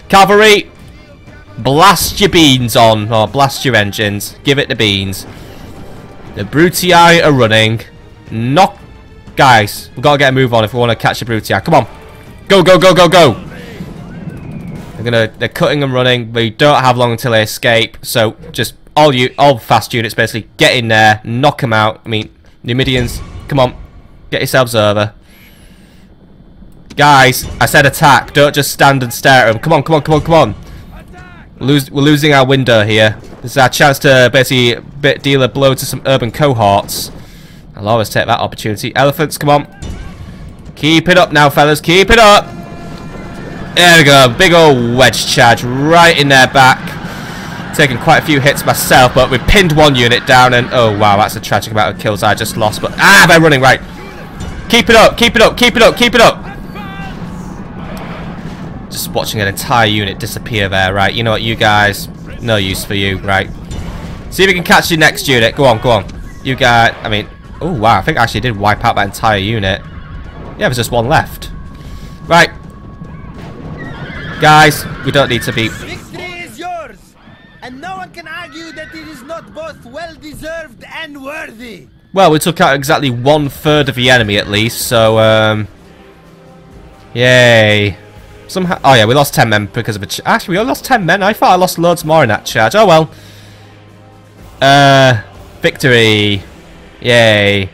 Cavalry, blast your beans on. Or blast your engines. Give it the beans. The Brutii are running. Knock. Guys, we've got to get a move on if we want to catch the Brutii. Come on. Go, go, go, go, go. They're cutting and running. We don't have long until they escape. So just all fast units basically get in there, knock them out. I mean, Numidians, come on. Get yourselves over. Guys, I said attack. Don't just stand and stare at them. Come on, come on, come on, come on. We're losing our window here. This is our chance to basically deal a blow to some urban cohorts. I'll always take that opportunity. Elephants, come on. Keep it up now, fellas. Keep it up. There we go. Big old wedge charge right in their back. Taking quite a few hits myself, but we pinned one unit down, and oh wow, that's a tragic amount of kills I just lost. But they're running right. Keep it up. Keep it up. Keep it up. Keep it up. Just watching an entire unit disappear there. Right. You know what, you guys. No use for you. Right. See if we can catch your next unit. Go on, go on. You got, I mean, oh wow, I think I actually did wipe out that entire unit. Yeah, there's just one left. Right. Guys, we don't need to be... Victory is yours, and no one can argue that it is not both well-deserved and worthy. Well, we took out exactly 1/3 of the enemy at least, so, yay. Somehow, oh yeah, we lost 10 men because of a... Actually, we only lost 10 men. I thought I lost loads more in that charge. Oh well. Victory. Yay.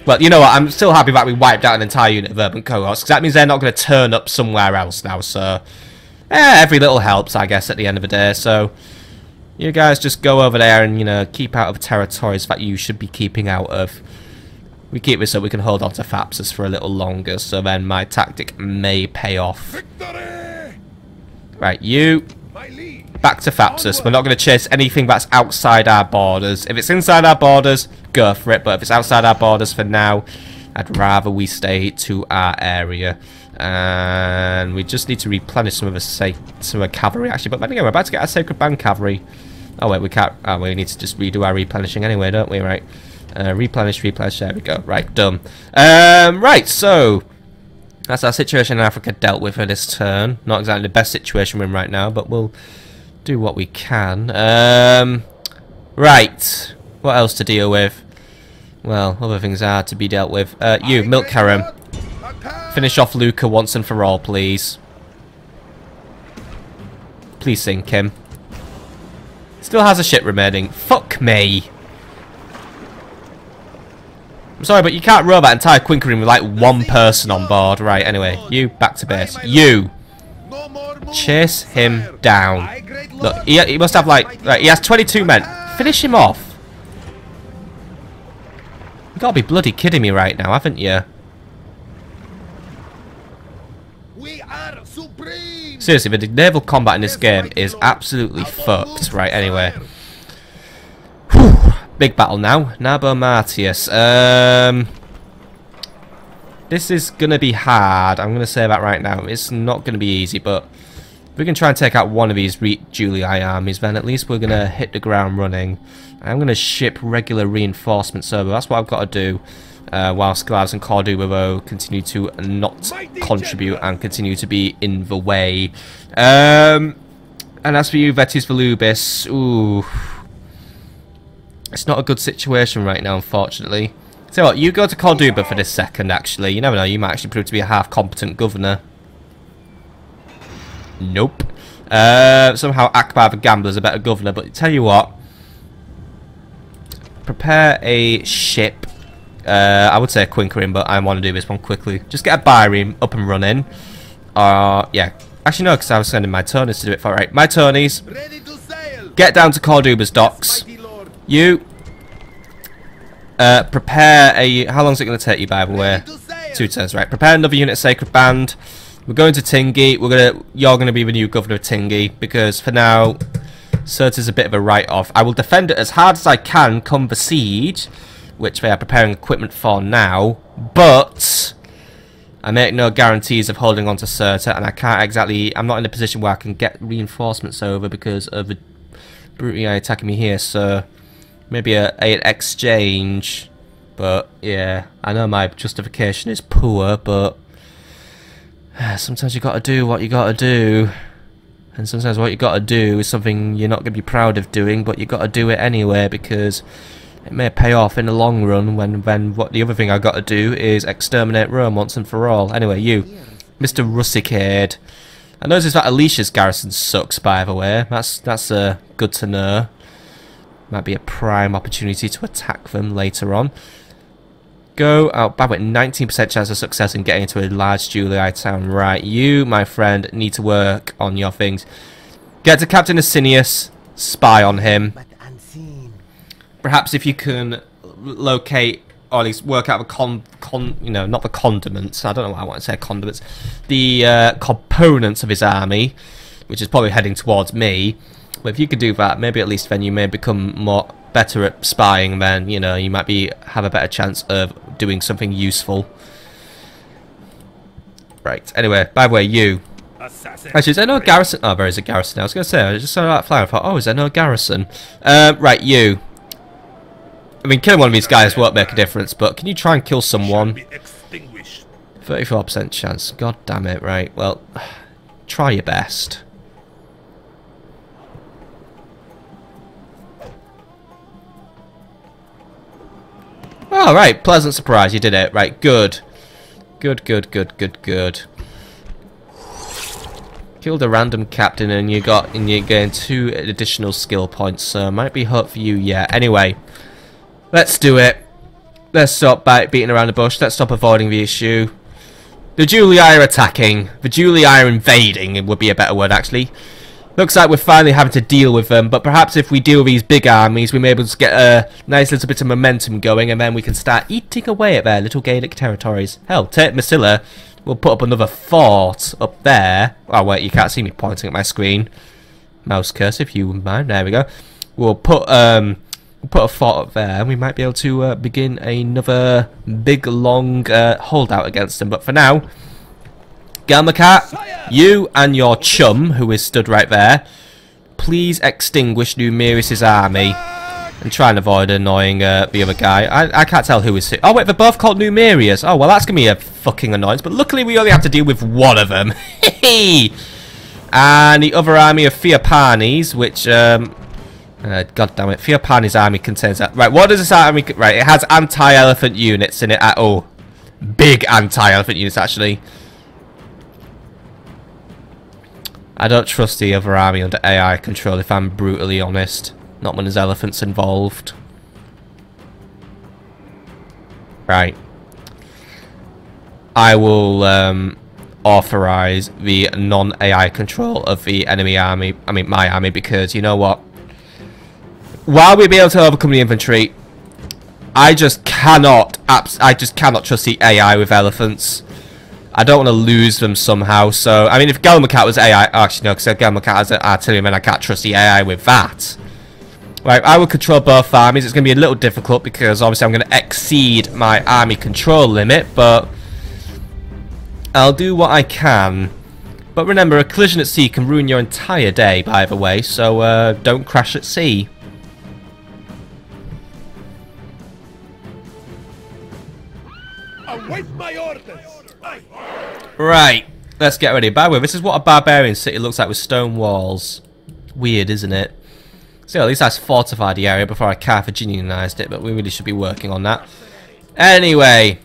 Well, you know what? I'm still happy that we wiped out an entire unit of urban cohorts, because that means they're not going to turn up somewhere else now, so... every little helps, I guess, at the end of the day, so... You guys just go over there and, you know, keep out of territories that you should be keeping out of. We keep this so we can hold on to Thapsus for a little longer, so then my tactic may pay off. Victory! Right, you... Back to Thapsus. We're not going to chase anything that's outside our borders. If it's inside our borders, go for it. But if it's outside our borders for now, I'd rather we stay to our area. And we just need to replenish some of the cavalry, actually. But then again, we're about to get our Sacred Band cavalry. Oh, wait, we can't. Oh, we need to just redo our replenishing anyway, don't we? Right. Replenish. There we go. Right, done. Right, so... That's our situation in Africa dealt with for this turn. Not exactly the best situation we're in right now, but we'll... do what we can. Right. What else to deal with? Well, other things are to be dealt with. You, Milk Harem. Finish off Luca once and for all, please. Please sink him. Still has a ship remaining. Fuck me. I'm sorry, but you can't row that entire Quinkering with like one person on board. Right, anyway. You, back to base. You! Chase him down. Look, he must have like... Right, he has 22 men. Finish him off. You gotta be bloody kidding me right now, haven't you? We are supreme. Seriously, the naval combat in this game is absolutely fucked. Right, anyway. Whew. Big battle now. Nabo Martius. This is gonna be hard. I'm gonna say that right now. It's not gonna be easy, but... if we can try and take out one of these Julii armies, then at least we're going to hit the ground running. I'm going to ship regular reinforcements over. That's what I've got to do. While Sklavs and Corduba continue to not contribute and continue to be in the way. And as for you, Vetus Volubis, ooh. It's not a good situation right now, unfortunately. So what, you go to Corduba for this second, actually. You never know, you might actually prove to be a half-competent governor. Nope. Somehow Akbar the Gambler's a better governor, but tell you what. Prepare a ship. I would say a Quinkering, but I want to do this one quickly. Just get a Byrene up and running. Yeah. Actually, no, because I was sending my Tonys to do it for. Right, my Tonys. Get down to Corduba's docks. You. Prepare a... How long is it going to take you, by the way? 2 turns, right. Prepare another unit of Sacred Band. We're going to Tingi. You're gonna be the new governor of Tingi, because for now, Cirta's a bit of a write-off. I will defend it as hard as I can come the siege, which they are preparing equipment for now. But I make no guarantees of holding on to Cirta, and I can't exactly. I'm not in a position where I can get reinforcements over because of the Brutii attacking me here. So maybe an exchange. But yeah, I know my justification is poor, but. Sometimes you gotta do what you gotta do, and sometimes what you gotta do is something you're not gonna be proud of doing, but you gotta do it anyway because it may pay off in the long run. When what the other thing I gotta do is exterminate Rome once and for all. Anyway, you, Mr. Rusicade. I noticed that Alicia's garrison sucks, by the way. That's good to know. Might be a prime opportunity to attack them later on. Go out, by the way, 19% chance of success in getting into a large Julii town. Right, you, my friend, need to work on your things. Get to Captain Asinius, spy on him. Perhaps if you can locate, or at least work out the you know, not the condiments. I don't know why I want to say condiments. The components of his army, which is probably heading towards me. But if you could do that, maybe at least then you may become better at spying. Then you know you might have a better chance of doing something useful. Right. Anyway, by the way, you Actually, is there no garrison? Oh, there is a garrison. I was going to say, I just saw that flag. I thought, oh, is there no garrison? Right, you. I mean, killing one of these guys won't make a difference, but can you try and kill someone? 34% chance. God damn it, right. Well, try your best. Oh, right. Pleasant surprise. You did it. Right, good. Good. Killed a random captain and you're getting 2 additional skill points, so might be hope for you yet. Anyway, let's do it. Let's stop beating around the bush. Let's stop avoiding the issue. The Brutii are attacking. The Brutii are invading, it would be a better word actually. Looks like we're finally having to deal with them, but perhaps if we deal with these big armies, we may be able to get a nice little bit of momentum going, and then we can start eating away at their little Gaelic territories. Hell, take Massila. We'll put up another fort up there. Oh wait, you can't see me pointing at my screen. Mouse cursor, if you wouldn't mind. There we go. We'll put a fort up there, and we might be able to begin another big, long holdout against them. But for now, Galmacat, you and your chum, who is stood right there, please extinguish Numeris's army and try and avoid annoying the other guy. I can't tell who is... Oh wait, they're both called Numerius. Oh well, that's going to be a fucking annoyance, but luckily we only have to deal with one of them. And the other army of Theopanes, which... God damn it, Theopanes' army contains that. Right, what does this army... Right, it has anti-elephant units in it at all. Big anti-elephant units, actually. I don't trust the other army under AI control, if I'm brutally honest. Not when there's elephants involved. Right. I will authorize the non-AI control of the enemy army. I mean, my army, because you know what? While we'll be able to overcome the infantry, I just cannot trust the AI with elephants. I don't want to lose them somehow, so... I mean, if Galmacat was AI... Actually, no, because Galmacat has an artillery, then I can't trust the AI with that. Right, I will control both armies. It's going to be a little difficult, because obviously I'm going to exceed my army control limit, but... I'll do what I can. But remember, a collision at sea can ruin your entire day, by the way, so don't crash at sea. Await my orders! Right, let's get ready. By the way, this is what a barbarian city looks like with stone walls. Weird, isn't it? So at least that's fortified the area before I Carthaginianized it, but we really should be working on that. Anyway,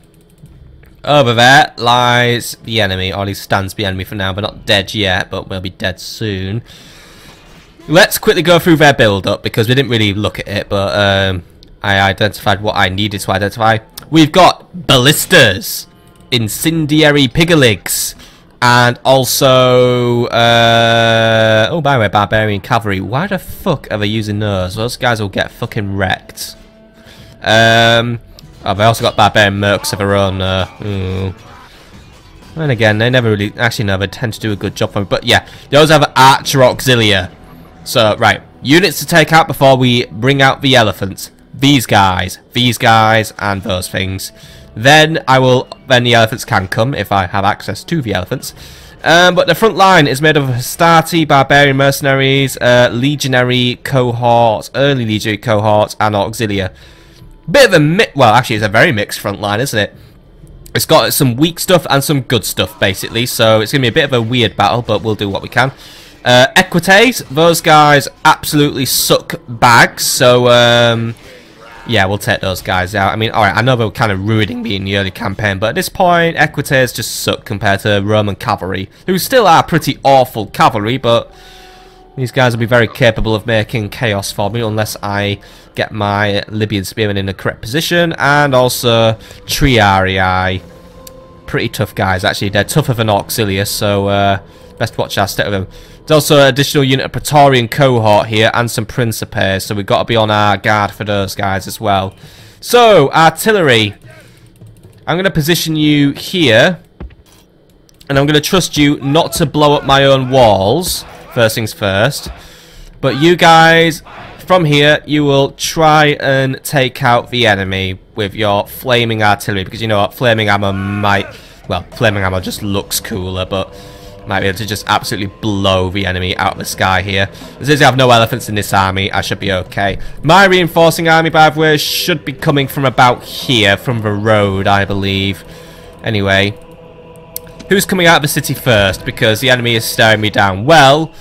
over there lies the enemy, or at least stands the enemy for now. They're not dead yet, but we'll be dead soon. Let's quickly go through their build-up, because we didn't really look at it, but I identified what I needed to identify. We've got ballistas, incendiary pigaligs, and also oh, by the way, barbarian cavalry. Why the fuck are they using those? Those guys will get fucking wrecked. Oh, they also got barbarian mercs of their own. And again, they never really, actually no, they tend to do a good job for me. But yeah, they also have archer auxilia. So right, units to take out before we bring out the elephants. These guys, and those things. Then the elephants can come if I have access to the elephants. But the front line is made of Hastati, barbarian mercenaries, legionary cohorts, early legionary cohorts, and auxilia. Bit of a well, actually, it's a very mixed front line, isn't it? It's got some weak stuff and some good stuff, basically. So it's gonna be a bit of a weird battle, but we'll do what we can. Equites, those guys absolutely suck bags. So yeah, we'll take those guys out. I mean, alright, I know they were kind of ruining me in the early campaign, but at this point, Equites just suck compared to Roman cavalry, who still are pretty awful cavalry, but these guys will be very capable of making chaos for me unless I get my Libyan spearmen in the correct position. And also Triarii, pretty tough guys, actually. They're tougher than Auxilius, so best watch our step with them. There's also an additional unit of Praetorian cohort here and some Principes, so we've got to be on our guard for those guys as well. So, artillery. I'm going to position you here, and I'm going to trust you not to blow up my own walls, first things first. But you guys, from here, you will try and take out the enemy with your flaming artillery, because you know what, flaming ammo might... Well, flaming ammo just looks cooler, but... Might be able to just absolutely blow the enemy out of the sky here. Since I have no elephants in this army, I should be okay. My reinforcing army, by the way, should be coming from about here, from the road, I believe. Anyway, who's coming out of the city first? Because the enemy is staring me down. Well,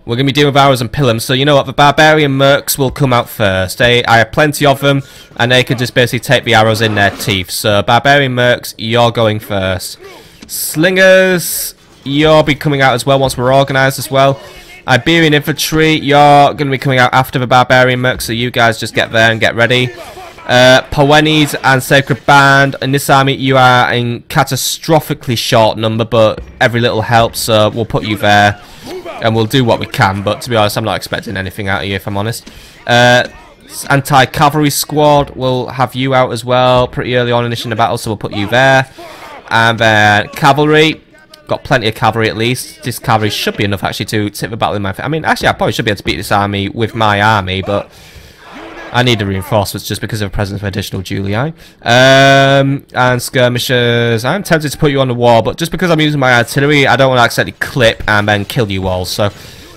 we're going to be dealing with arrows and pillums, so you know what? The barbarian mercs will come out first. I have plenty of them, and they can just basically take the arrows in their teeth. So, barbarian mercs, you're going first. Slingers, you'll be coming out as well once we're organised as well. Iberian infantry, you're going to be coming out after the barbarian mercs, so you guys just get there and get ready. Poenes and Sacred Band, in this army you are in catastrophically short number, but every little helps, so we'll put you there. And we'll do what we can, but to be honest, I'm not expecting anything out of you, if I'm honest. Anti-cavalry squad, we'll have you out as well pretty early on in the battle, so we'll put you there. And then cavalry, got plenty of cavalry at least. This cavalry should be enough actually to tip the battle in my favor. I mean, actually, I probably should be able to beat this army with my army, but I need the reinforcements just because of the presence of additional Julii. And skirmishers. I'm tempted to put you on the wall, but just because I'm using my artillery, I don't want to accidentally clip and then kill you all. So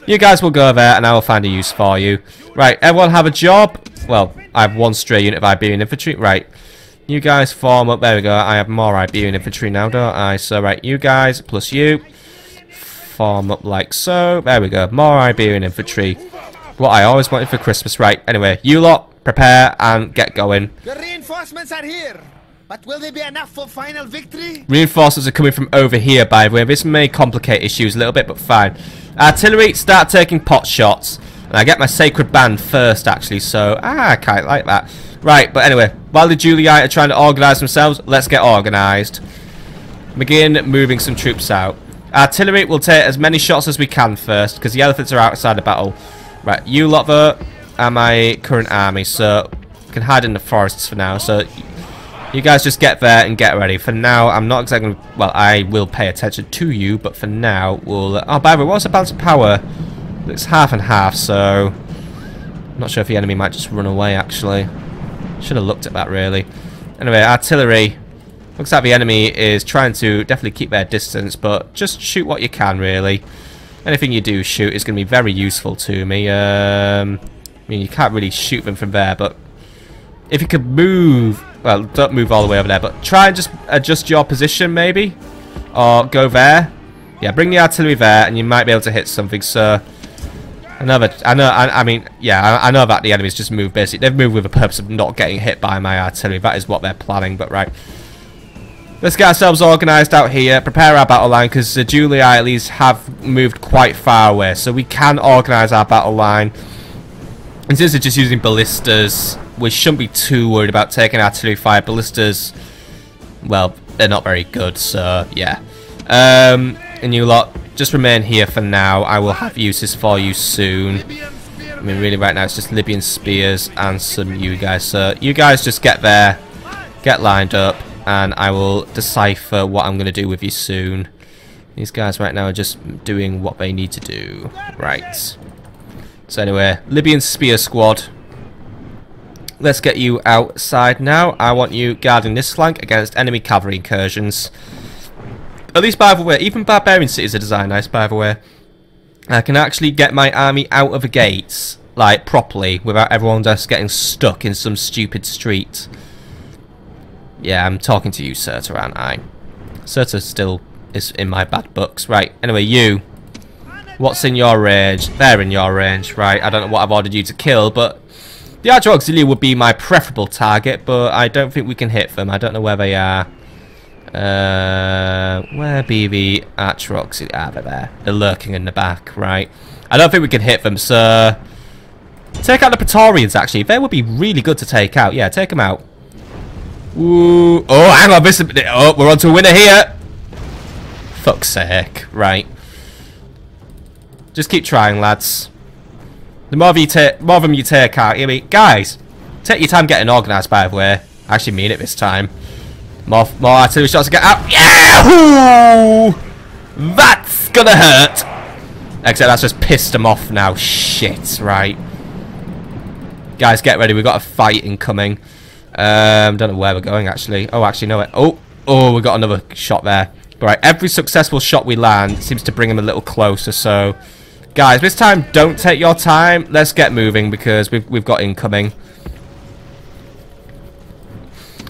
you guys will go there, and I will find a use for you. Right, everyone have a job. Well, I have one stray unit of Iberian infantry. Right, you guys form up. There we go. I have more Iberian infantry now, don't I? So, right, you guys plus you form up like so. There we go. More Iberian infantry. What I always wanted for Christmas. Right, anyway, you lot, prepare and get going. The reinforcements are here, but will they be enough for final victory? Reinforcements are coming from over here, by the way. This may complicate issues a little bit, but fine. Artillery, start taking pot shots. And I get my Sacred Band first, actually, so I quite like that. Right, but anyway, while the Julii are trying to organise themselves, let's get organised. Begin moving some troops out. Artillery will take as many shots as we can first, because the elephants are outside the battle. Right, you lot there are my current army, so you can hide in the forests for now. So you guys just get there and get ready. For now, I'm not exactly... Well, I will pay attention to you, but for now, we'll... oh, by the way, what's the balance of power? It's half and half, so... I'm not sure if the enemy might just run away, actually. Should have looked at that, really. Anyway, artillery. Looks like the enemy is trying to definitely keep their distance, but just shoot what you can, really. Anything you do shoot is going to be very useful to me. I mean, you can't really shoot them from there, but if you could move... Well, don't move all the way over there, but try and just adjust your position, maybe. Or go there. Yeah, bring the artillery there, and you might be able to hit something, so... I know that the enemies just moved, basically. They've moved with the purpose of not getting hit by my artillery. That is what they're planning, but right. Let's get ourselves organised out here, prepare our battle line, because the Julii at least have moved quite far away, so we can organise our battle line. And since they're just using ballistas, we shouldn't be too worried about taking artillery fire. Ballistas, well, they're not very good, so yeah. And you lot, just remain here for now. I will have uses for you soon. I mean, really, right now it's just Libyan spears and some you guys. So you guys just get there, get lined up, and I will decipher what I'm going to do with you soon. These guys right now are just doing what they need to do. Right. So anyway, Libyan spear squad. Let's get you outside now. I want you guarding this flank against enemy cavalry incursions. At least, by the way, even barbarian cities are designed nice, by the way. I can actually get my army out of the gates, like, properly, without everyone just getting stuck in some stupid street. Yeah, I'm talking to you, Cirta, aren't I? Cirta still is in my bad books. Right, anyway, you. What's in your range? They're in your range, right? I don't know what I've ordered you to kill, but... The Archer Auxiliary would be my preferable target, but I don't think we can hit them. I don't know where they are. Where be the Archer Auxiliary? Ah, they're there. They're lurking in the back, right? I don't think we can hit them, so... Take out the Praetorians, actually. They would be really good to take out. Yeah, take them out. Ooh. Oh, hang on. Oh, we're on to a winner here. Fuck's sake. Right. Just keep trying, lads. The more of them you take out. I mean, guys, take your time getting organised, by the way. I actually mean it this time. More artillery shots to get out. Yeah! Ooh! That's gonna hurt. Except that's just pissed them off now. Shit, right. Guys, get ready. We've got a fight incoming. Don't know where we're going, actually. Oh, actually, no. Oh, we got another shot there. Right, every successful shot we land seems to bring him a little closer, so... Guys, this time, don't take your time. Let's get moving, because we've got incoming.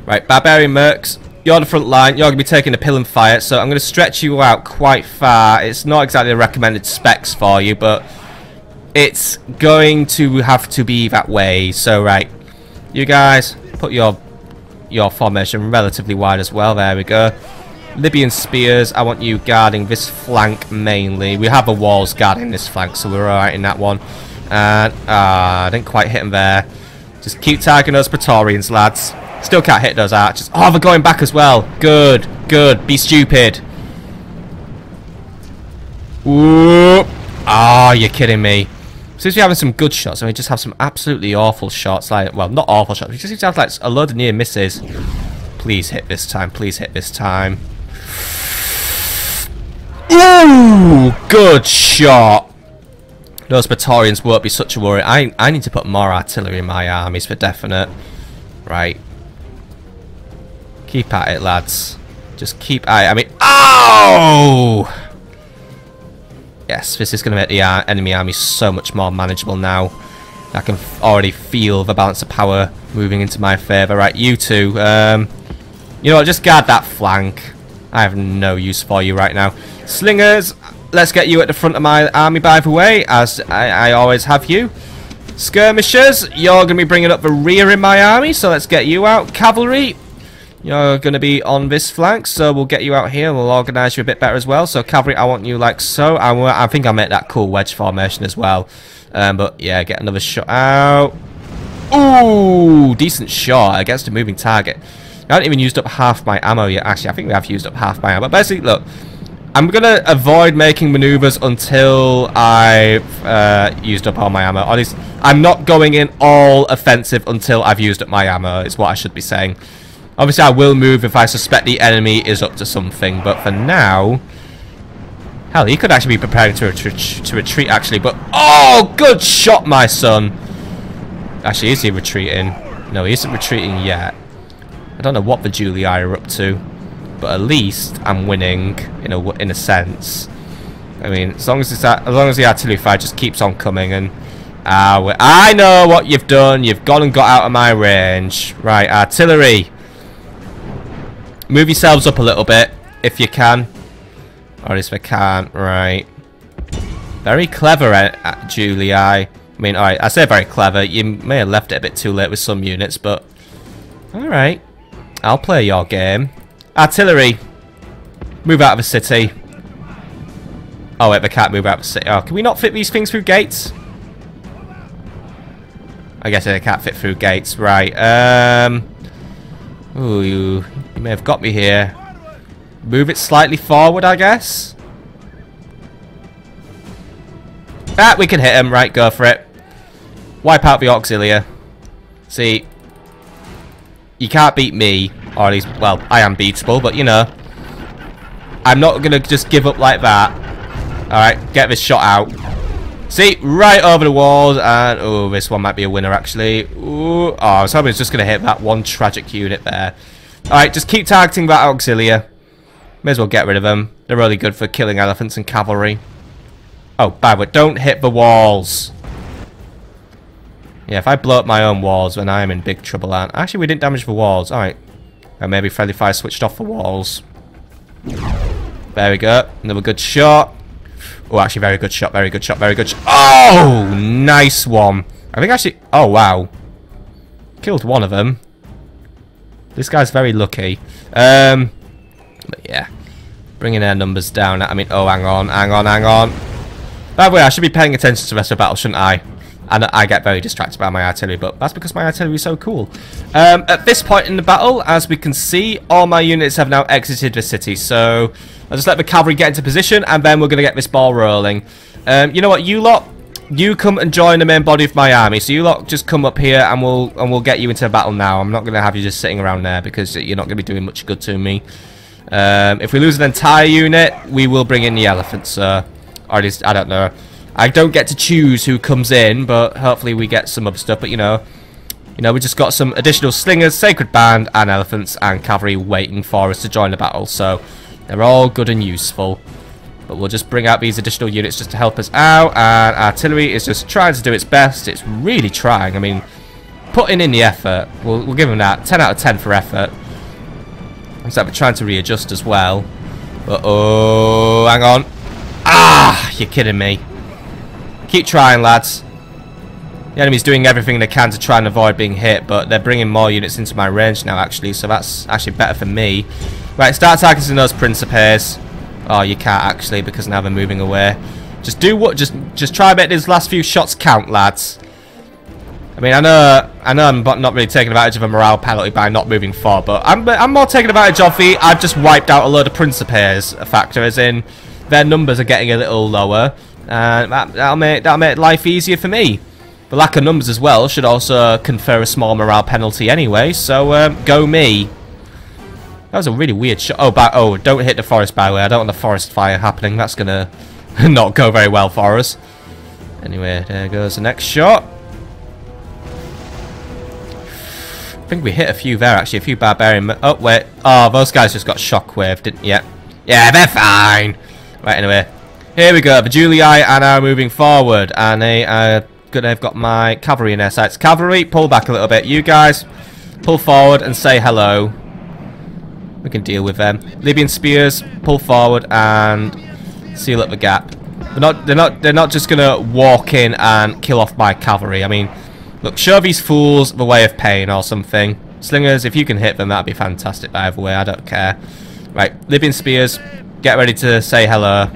Right, Barbarian Mercs, you're on the front line. You're going to be taking a pill and fire, so I'm going to stretch you out quite far. It's not exactly the recommended specs for you, but... It's going to have to be that way. So, right, you guys, put your formation relatively wide as well. There we go. Libyan spears, I want you guarding this flank mainly. We have the walls guarding this flank, so we're alright in that one. And, I didn't quite hit them there. Just keep targeting those Praetorians, lads. Still can't hit those archers. Oh, they're going back as well. Good, good. Be stupid. Ooh. Oh, you're kidding me. Since we're having some good shots, and we just have some absolutely awful shots. Like, well, not awful shots. We just seem to have like a load of near misses. Please hit this time. Please hit this time. Ooh, good shot. Those Praetorians won't be such a worry. I need to put more artillery in my armies for definite. Right. Keep at it, lads. Just keep at it. I mean, oh! Yes, this is going to make the enemy army so much more manageable now. I can already feel the balance of power moving into my favour. Right, you two. You know what, just guard that flank. I have no use for you right now. Slingers, let's get you at the front of my army by the way, as I always have you. Skirmishers, you're going to be bringing up the rear in my army, so let's get you out. Cavalry, you're going to be on this flank, so we'll get you out here. We'll organise you a bit better as well. So cavalry, I want you like so. I think I'll make that cool wedge formation as well. But yeah, get another shot out. Ooh, decent shot against a moving target. I haven't even used up half my ammo yet. Actually, I think we have used up half my ammo. But basically, look, I'm going to avoid making maneuvers until I've used up all my ammo. Or at least, I'm not going in all offensive until I've used up my ammo, is what I should be saying. Obviously, I will move if I suspect the enemy is up to something. But for now... Hell, he could actually be preparing to retreat, actually. But, oh, good shot, my son. Actually, is he retreating? No, he isn't retreating yet. I don't know what the Julii are up to. But at least I'm winning, in a sense. I mean, as long as the artillery fire just keeps on coming. And I know what you've done. You've gone and got out of my range. Right, artillery. Move yourselves up a little bit, if you can. Or at least if I can't. Right. Very clever, Julii. I mean, alright, I say very clever. You may have left it a bit too late with some units, but... Alright. I'll play your game. Artillery. Move out of the city. Oh, wait, they can't move out of the city. Oh, can we not fit these things through gates? I guess they can't fit through gates. Right. Ooh, you may have got me here. Move it slightly forward, I guess. Ah, we can hit him. Right, go for it. Wipe out the auxilia. See, you can't beat me. Or at least, well, I am beatable, but you know. I'm not going to just give up like that. Alright, get this shot out. See, right over the walls. And, oh, this one might be a winner, actually. Ooh, oh, I was hoping it's just going to hit that one tragic unit there. Alright, just keep targeting that auxilia. May as well get rid of them. They're really good for killing elephants and cavalry. Oh, bad, but don't hit the walls. Yeah, if I blow up my own walls, then I'm in big trouble. Actually, we didn't damage the walls. Alright. And maybe friendly fire switched off the walls. There we go. Another good shot. Oh, actually, very good shot. Very good shot. Very good shot. Oh, nice one. I think actually... Oh, wow. Killed one of them. This guy's very lucky. But yeah. Bringing their numbers down. I mean, oh, hang on. Hang on. Hang on. By the way, I should be paying attention to the rest of the battle, shouldn't I? And I get very distracted by my artillery, but that's because my artillery is so cool. At this point in the battle, as we can see, all my units have now exited the city. So I'll just let the cavalry get into position, and then we're going to get this ball rolling. You know what, you lot, you come and join the main body of my army. So you lot just come up here, and we'll get you into the battle now. I'm not going to have you just sitting around there because you're not going to be doing much good to me. If we lose an entire unit, we will bring in the elephants, or at least I don't know. I don't get to choose who comes in, but hopefully we get some other stuff. But you know, we just got some additional slingers, sacred band, and elephants and cavalry waiting for us to join the battle. So They're all good and useful. But we'll just bring out these additional units just to help us out. And artillery is just trying to do its best. It's really trying. I mean, putting in the effort. We'll give them that. 10 out of 10 for effort. Looks like we're trying to readjust as well. Uh-oh. Hang on. Ah! You're kidding me. Keep trying, lads. The enemy's doing everything they can to try and avoid being hit, but they're bringing more units into my range now, actually, so that's actually better for me. Right, start targeting those Principes. Oh, you can't actually, because now they're moving away. Just do what? Just try to make these last few shots count, lads. I mean, I know I'm not really taking advantage of a morale penalty by not moving forward, but I'm more taking advantage of the I've just wiped out a load of Principes factor, as in their numbers are getting a little lower, and that'll make life easier for me. The lack of numbers as well should also confer a small morale penalty anyway, so go me. That was a really weird shot. Oh, don't hit the forest, by the way. I don't want the forest fire happening. That's gonna not go very well for us. Anyway, there goes the next shot. I think we hit a few there, actually. A few barbarian... Oh, wait. Oh, those guys just got shockwave, didn't... Yeah, they're fine. Right, anyway. Here we go. The Julii are now moving forward. And they've got my cavalry in their sights. Cavalry, pull back a little bit. You guys, pull forward and say hello. We can deal with them. Libyan spears, pull forward and seal up the gap. They're not just gonna walk in and kill off my cavalry. I mean, look, show these fools the way of pain or something. Slingers, if you can hit them, that'd be fantastic. By the way, I don't care. Right, Libyan spears, get ready to say hello.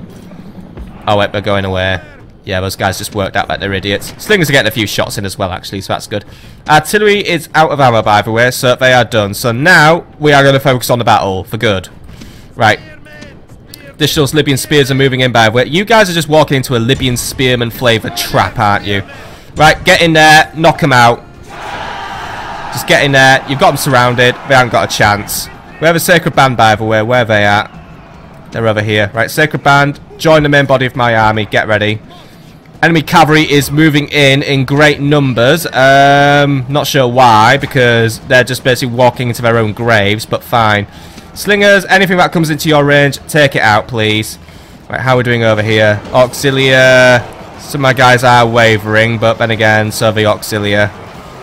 Oh wait, we're going away. Yeah, those guys just worked out like they're idiots. Slingers are getting a few shots in as well, actually, so that's good. Artillery is out of ammo, by the way, so they are done. So now we are going to focus on the battle for good. Right. Additional Libyan spears are moving in, by the way. You guys are just walking into a Libyan spearman flavoured trap, aren't you? Right, get in there, knock them out. Just get in there. You've got them surrounded. They haven't got a chance. We have a Sacred Band, by the way. Where are they at? They're over here. Right, Sacred Band, join the main body of my army. Get ready. Enemy cavalry is moving in great numbers. Not sure why, because they're just basically walking into their own graves, but fine. Slingers, anything that comes into your range, take it out, please. Right, how are we doing over here? Auxilia. Some of my guys are wavering, but then again, so the Auxilia.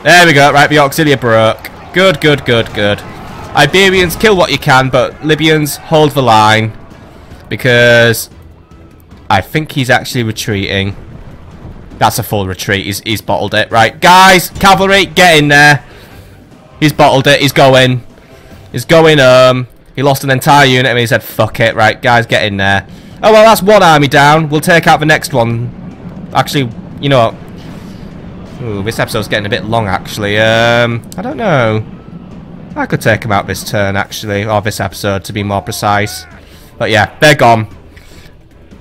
There we go. Right, the Auxilia broke. Good, good, good, good. Iberians, kill what you can, but Libyans, hold the line. Because I think he's actually retreating. That's a full retreat. He's bottled it. Right, guys, cavalry, get in there. He's bottled it. He's going. He's going. He lost an entire unit and he said, fuck it. Right, guys, get in there. Oh, well, that's one army down. We'll take out the next one. Actually, you know what? Ooh, this episode's getting a bit long, actually. I don't know. I could take him out this turn, actually. Or this episode, to be more precise. But yeah, they're gone.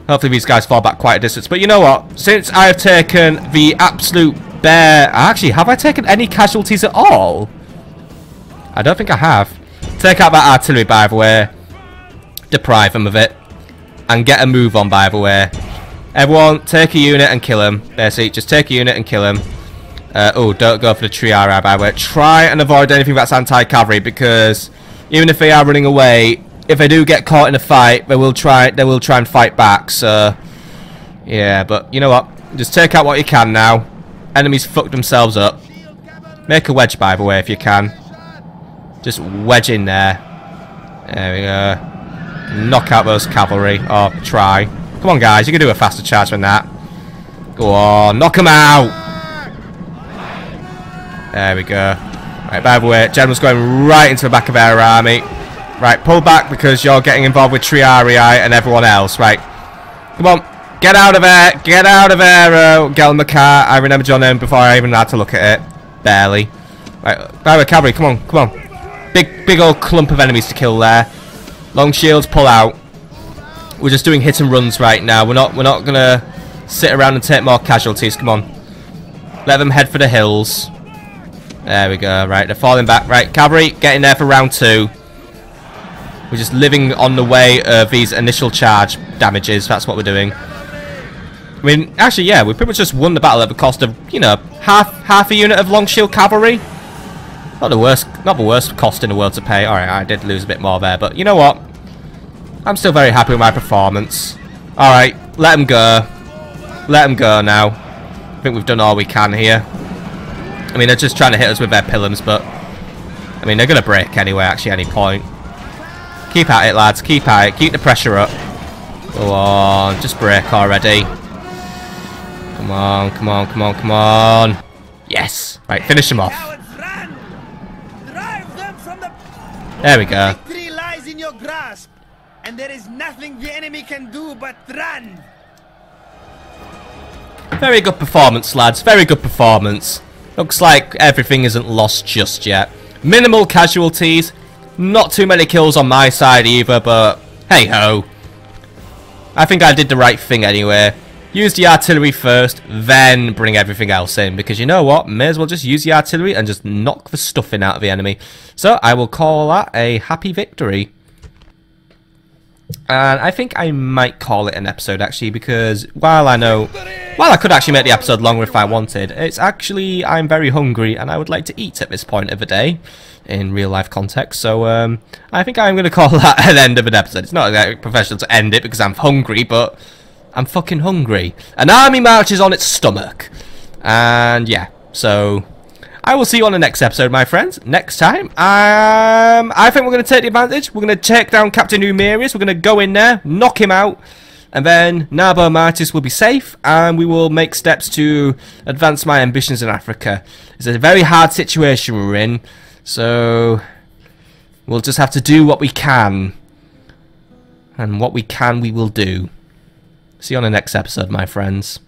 Hopefully these guys fall back quite a distance. But you know what? Since I have taken the absolute bare... Actually, have I taken any casualties at all? I don't think I have. Take out that artillery, by the way. Deprive them of it. And get a move on, by the way. Everyone, take a unit and kill him. Basically, just take a unit and kill him. Oh, don't go for the Triara, by the way. Try and avoid anything that's anti-cavalry, because even if they are running away... If they do get caught in a fight, they will try and fight back, so... Yeah, but you know what? Just take out what you can now. Enemies fucked themselves up. Make a wedge, by the way, if you can. Just wedge in there. There we go. Knock out those cavalry. Or try. Come on, guys. You can do a faster charge than that. Go on. Knock them out. There we go. Right, by the way, General's going right into the back of our army. Right, pull back because you're getting involved with Triarii and everyone else. Right. Come on. Get out of there. Get out of there, get on the car. I remembered your name before I even had to look at it. Barely. Right, by the way, cavalry, come on, come on. Big old clump of enemies to kill there. Long shields, pull out. We're just doing hit and runs right now. We're not gonna sit around and take more casualties. Come on. Let them head for the hills. There we go. Right, they're falling back. Right, cavalry, get in there for round 2. We're just living on the way of these initial charge damages. That's what we're doing. I mean, actually, yeah, we pretty much just won the battle at the cost of, you know, half a unit of long shield cavalry. Not the worst cost in the world to pay. All right, I did lose a bit more there, but you know what? I'm still very happy with my performance. Alright, let them go. Let them go now. I think we've done all we can here. I mean, they're just trying to hit us with their pillars, but... I mean, they're going to break anyway, actually, at any point. Keep at it, lads. Keep at it. Keep the pressure up. Go on. Just break already. Come on, come on, come on, come on. Yes. Right, finish them off. There we go. Victory lies in your grasp, and there is nothing the enemy can do but run. Very good performance, lads. Very good performance. Looks like everything isn't lost just yet. Minimal casualties. Not too many kills on my side either, but hey-ho. I think I did the right thing anyway. Use the artillery first, then bring everything else in. Because you know what? May as well just use the artillery and just knock the stuffing out of the enemy. So I will call that a happy victory. And I think I might call it an episode actually, because while I could actually make the episode longer if I wanted, it's actually, I'm very hungry and I would like to eat at this point of the day in real life context. So I think I'm going to call that an end of an episode. It's not like professional to end it because I'm hungry, but I'm fucking hungry. An army marches on its stomach. And yeah, so I will see you on the next episode, my friends. Next time, I think we're going to take the advantage. We're going to take down Captain Numerius. We're going to go in there, knock him out. And then Nabo Martis will be safe, and we will make steps to advance my ambitions in Africa. It's a very hard situation we're in, so we'll just have to do what we can. And what we can, we will do. See you on the next episode, my friends.